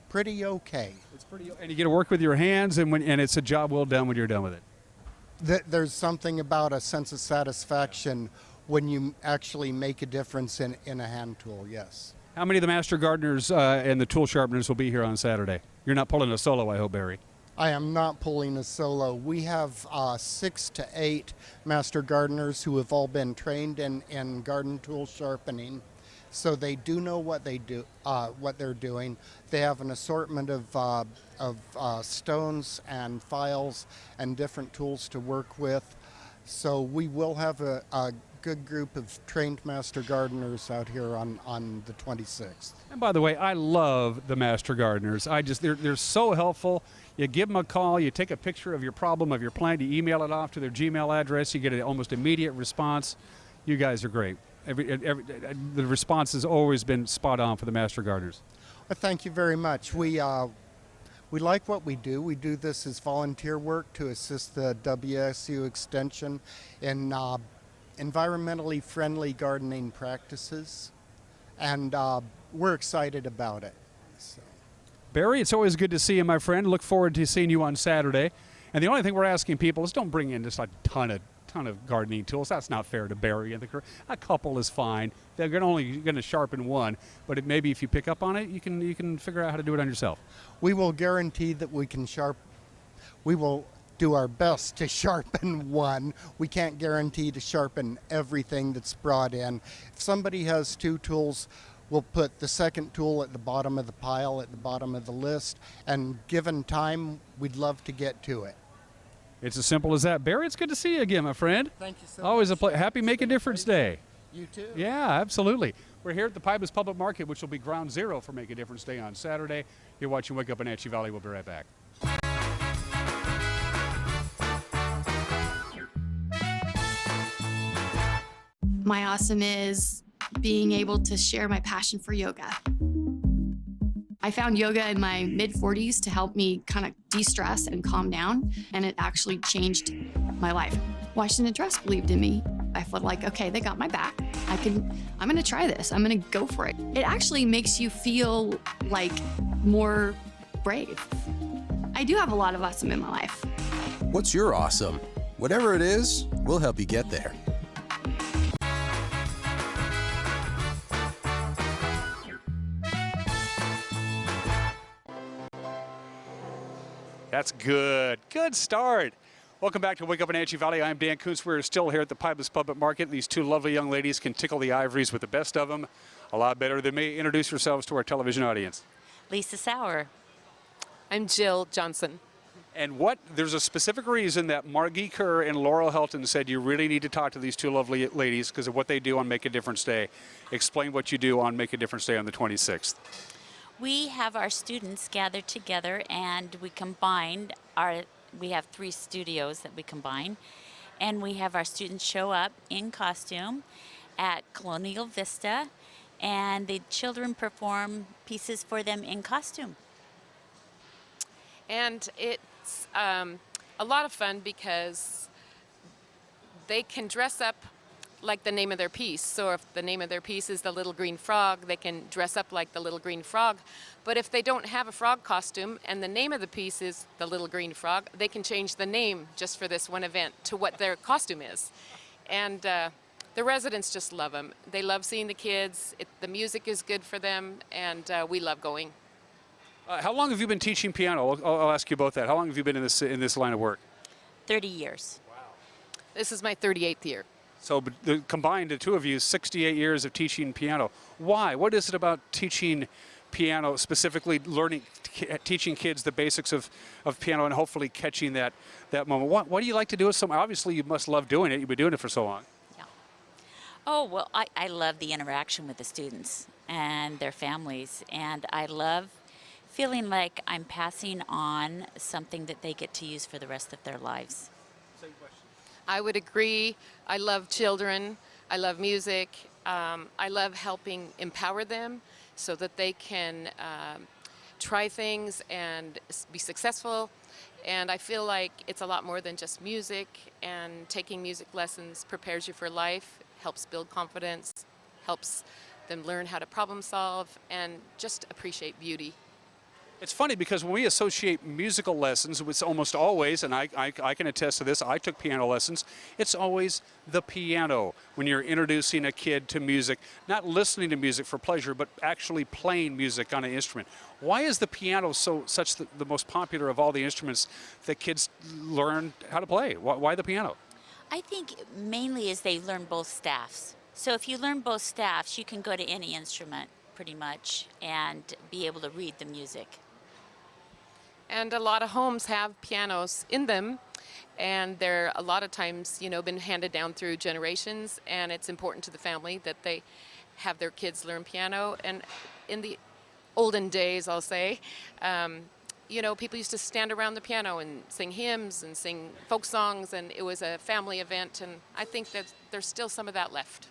pretty okay. It's pretty, and you get to work with your hands, and it's a job well done when you're done with it. There's something about a sense of satisfaction when you actually make a difference in a hand tool. Yes. How many of the Master Gardeners and the tool sharpeners will be here on Saturday? You're not pulling a solo, I hope, Barry. I am not pulling a solo. We have 6 to 8 Master Gardeners who have all been trained in garden tool sharpening, so they do know what they're doing. They have an assortment of stones and files and different tools to work with. So we will have a good group of trained Master Gardeners out here on the 26th. And by the way, I love the Master Gardeners. They're so helpful. You give them a call, you take a picture of your problem, of your plant, you email it off to their Gmail address, you get an almost immediate response. You guys are great. The response has always been spot on for the Master Gardeners. Well, thank you very much. We like what we do. We do this as volunteer work to assist the WSU Extension in environmentally friendly gardening practices, and we're excited about it. So. Barry, it's always good to see you, my friend. Look forward to seeing you on Saturday. And the only thing we're asking people is don't bring in just a ton of gardening tools. That's not fair to Barry and the crew. A couple is fine. They're only going to sharpen one, but maybe if you pick up on it, you can figure out how to do it on yourself. We will guarantee that we will do our best to sharpen one. We can't guarantee to sharpen everything that's brought in. If somebody has 2 tools, we'll put the second tool at the bottom of the pile, at the bottom of the list, and given time, we'd love to get to it. It's as simple as that. Barry, it's good to see you again, my friend. Thank you so Always much. a pleasure. Happy Make a Difference Day. You too. Yeah, absolutely. We're here at the Pybus Public Market, which will be ground zero for Make a Difference Day on Saturday. You're watching Wake Up Wenatchee Valley. We'll be right back. My awesome is being able to share my passion for yoga. I found yoga in my mid-40s to help me kind of de-stress and calm down, and it actually changed my life. Washington Trust believed in me. I felt like, okay, they got my back. I'm gonna try this. I'm gonna go for it. It actually makes you feel like more brave. I do have a lot of awesome in my life. What's your awesome? Whatever it is, we'll help you get there. That's good. Good start. Welcome back to Wake Up Wenatchee Valley. I'm Dan Kuntz. We're still here at the Pybus Public Market. These two lovely young ladies can tickle the ivories with the best of them. A lot better than me. Introduce yourselves to our television audience. Lisa Sauer. I'm Jill Johnson. And there's a specific reason that Margie Kerr and Laurel Helton said you really need to talk to these two lovely ladies because of what they do on Make a Difference Day. Explain what you do on Make a Difference Day on the 26th. We have our students gathered together and we we have 3 studios that we combine, and we have our students show up in costume at Colonial Vista, and the children perform pieces for them in costume. And it's a lot of fun because they can dress up like the name of their piece. So if the name of their piece is the Little Green Frog, they can dress up like the Little Green Frog. But if they don't have a frog costume and the name of the piece is the Little Green Frog, they can change the name just for this one event to what their costume is. And the residents just love them. They love seeing the kids. The music is good for them, and we love going. How long have you been teaching piano? I'll ask you both that. How long have you been in this line of work? 30 years. Wow. This is my 38th year. So combined, the two of you, 68 years of teaching piano. Why? What is it about teaching piano, specifically teaching kids the basics of piano and hopefully catching that moment? What do you like to do with some? Obviously, you must love doing it. You've been doing it for so long. Yeah. Oh, well, I love the interaction with the students and their families, and I love feeling like I'm passing on something that they get to use for the rest of their lives. Same question. I would agree. I love children. I love music. I love helping empower them so that they can try things and be successful. And I feel like it's a lot more than just music, and taking music lessons prepares you for life, helps build confidence, helps them learn how to problem solve, and just appreciate beauty. It's funny because when we associate musical lessons, it's almost always, and I can attest to this, I took piano lessons, it's always the piano when you're introducing a kid to music, not listening to music for pleasure, but actually playing music on an instrument. Why is the piano such the most popular of all the instruments that kids learn how to play? Why the piano? I think mainly is they learn both staffs. So if you learn both staffs, you can go to any instrument pretty much and be able to read the music. And a lot of homes have pianos in them, and they're a lot of times, been handed down through generations, and it's important to the family that they have their kids learn piano. And in the olden days, I'll say, people used to stand around the piano and sing hymns and sing folk songs, and it was a family event, and I think that there's still some of that left.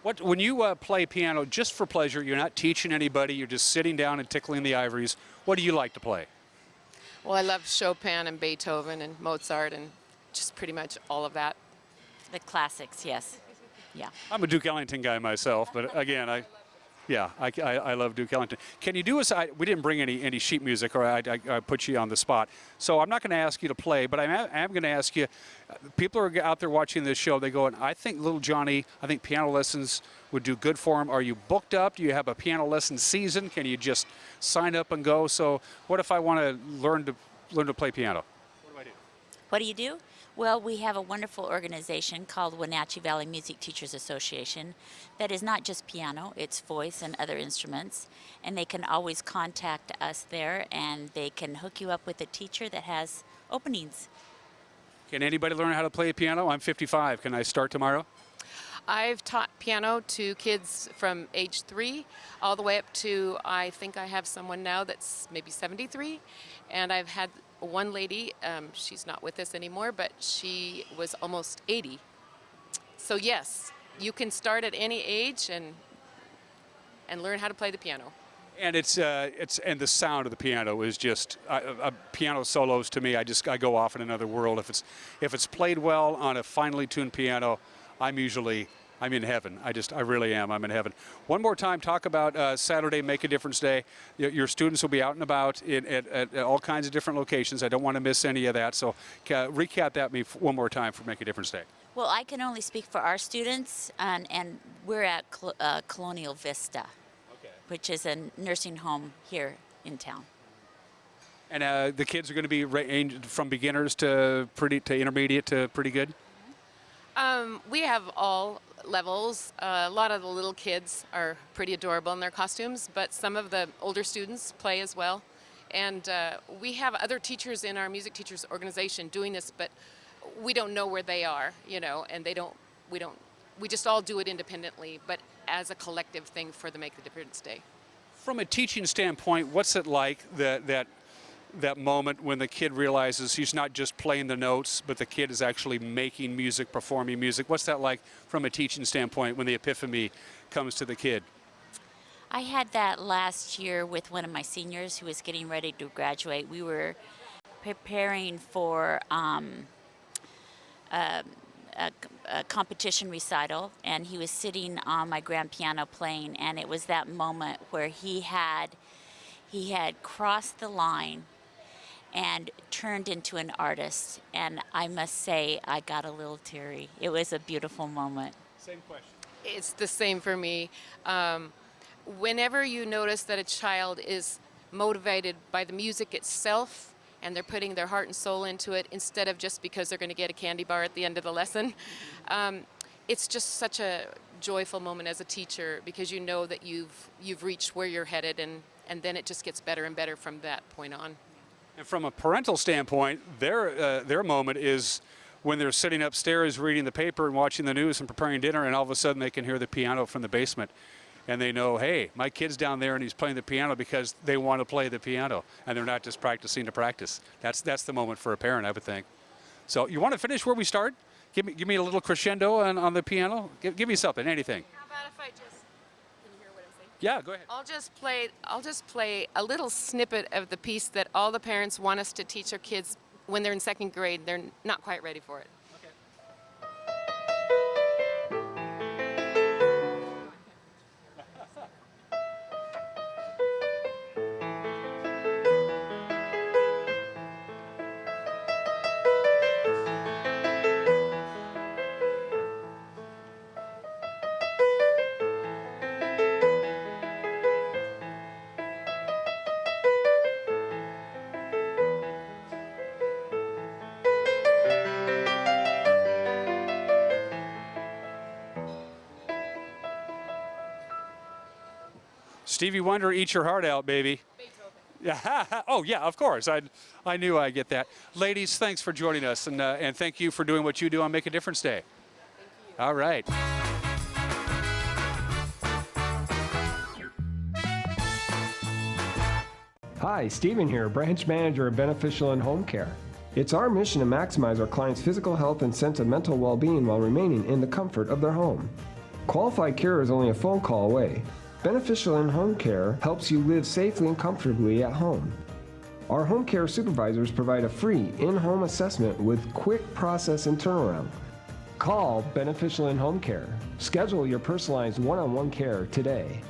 When you play piano just for pleasure, you're not teaching anybody, you're just sitting down and tickling the ivories, what do you like to play? Well, I love Chopin and Beethoven and Mozart and just pretty much all of that. The classics, yes. Yeah. I'm a Duke Ellington guy myself, but again, I love Duke Ellington. Can you do us? We didn't bring any sheet music, or I put you on the spot. So I'm not going to ask you to play, but I am going to ask you. People are out there watching this show. They go, and I think little Johnny, I think piano lessons would do good for him. Are you booked up? Do you have a piano lesson season? Can you just sign up and go? So what if I want to learn to play piano? What do I do? What do you do? Well, we have a wonderful organization called Wenatchee Valley Music Teachers Association that is not just piano, it's voice and other instruments. And they can always contact us there, and they can hook you up with a teacher that has openings. Can anybody learn how to play piano? I'm 55. Can I start tomorrow? I've taught piano to kids from age 3 all the way up to, I think I have someone now that's maybe 73. And I've had one lady, she's not with us anymore, but she was almost 80. So yes, you can start at any age and learn how to play the piano. And and the sound of the piano is just piano solos to me. I go off in another world. If it's played well on a finely tuned piano, I'm in heaven. I really am. I'm in heaven. One more time, talk about Saturday, Make a Difference Day. Your students will be out and about at all kinds of different locations. I don't want to miss any of that. So recap that me one more time for Make a Difference Day. Well, I can only speak for our students, and we're at Colonial Vista, which is a nursing home here in town. And the kids are going to be ranged from beginners to intermediate to pretty good? We have all levels. A lot of the little kids are pretty adorable in their costumes, but some of the older students play as well. And we have other teachers in our music teachers organization doing this, but we don't know where they are, and we just all do it independently, but as a collective thing for the Make the Difference Day. From a teaching standpoint, what's it like that moment when the kid realizes he's not just playing the notes, but the kid is actually making music, performing music? What's that like from a teaching standpoint when the epiphany comes to the kid? I had that last year with one of my seniors who was getting ready to graduate. We were preparing for a competition recital, and he was sitting on my grand piano playing, and it was that moment where he had crossed the line and turned into an artist, and I must say I got a little teary. It was a beautiful moment. Same question. It's the same for me. Whenever you notice that a child is motivated by the music itself and they're putting their heart and soul into it instead of just because they're going to get a candy bar at the end of the lesson, it's just such a joyful moment as a teacher, because you know that you've reached where you're headed, and then it just gets better and better from that point on. And from a parental standpoint, their moment is when they're sitting upstairs reading the paper and watching the news and preparing dinner, and all of a sudden they can hear the piano from the basement. And they know, hey, my kid's down there and he's playing the piano because they want to play the piano, and they're not just practicing to practice. That's the moment for a parent, I would think. So you want to finish where we start? Give me a little crescendo on the piano. Give me something, anything. How about if I just, can you hear what I'm saying? Yeah, go ahead. I'll just play a little snippet of the piece that all the parents want us to teach our kids when they're in second grade. They're not quite ready for it. Stevie Wonder, Eat Your Heart Out, baby. Yeah. Oh, yeah, of course. I knew I'd get that. Ladies, thanks for joining us, and thank you for doing what you do on Make a Difference Day. Thank you. All right. Hi, Stephen here, branch manager of Beneficial and Home Care. It's our mission to maximize our clients' physical health and sense of mental well-being while remaining in the comfort of their home. Qualified care is only a phone call away. Beneficial and Home Care helps you live safely and comfortably at home. Our home care supervisors provide a free in-home assessment with quick process and turnaround. Call Beneficial and Home Care. Schedule your personalized one-on-one care today.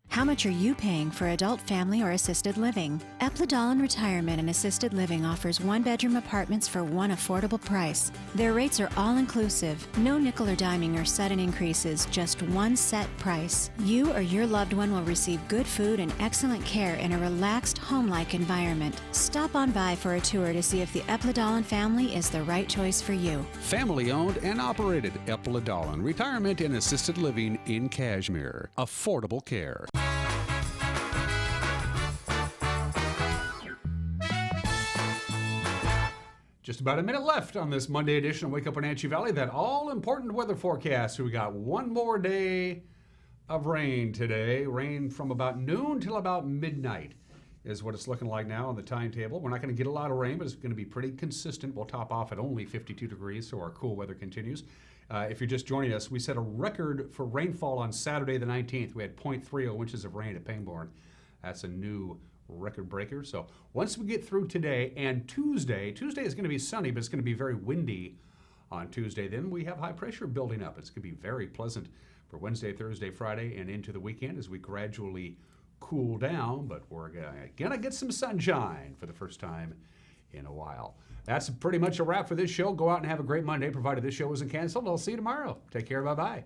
How much are you paying for adult, family, or assisted living? Epladolin Retirement and Assisted Living offers one-bedroom apartments for one affordable price. Their rates are all-inclusive, no nickel or diming or sudden increases, just one set price. You or your loved one will receive good food and excellent care in a relaxed, home-like environment. Stop on by for a tour to see if the Epladolin family is the right choice for you. Family-owned and operated Epladolin Retirement and Assisted Living in Kashmir. Affordable care. Just about a minute left on this Monday edition of Wake Up Wenatchee Valley. That all-important weather forecast. So we got one more day of rain today. Rain from about noon till about midnight is what it's looking like now on the timetable. We're not going to get a lot of rain, but it's going to be pretty consistent. We'll top off at only 52 degrees, so our cool weather continues. If you're just joining us, we set a record for rainfall on Saturday the 19th. We had 0.30 inches of rain at Pangbourne. That's a new record breaker. So once we get through today and Tuesday is going to be sunny, but it's going to be very windy on Tuesday. Then we have high pressure building up. It's going to be very pleasant for Wednesday, Thursday, Friday, and into the weekend as we gradually cool down, but we're gonna get some sunshine for the first time in a while. That's pretty much a wrap for this show. Go out and have a great Monday, provided this show isn't canceled. I'll see you tomorrow. Take care. Bye-bye.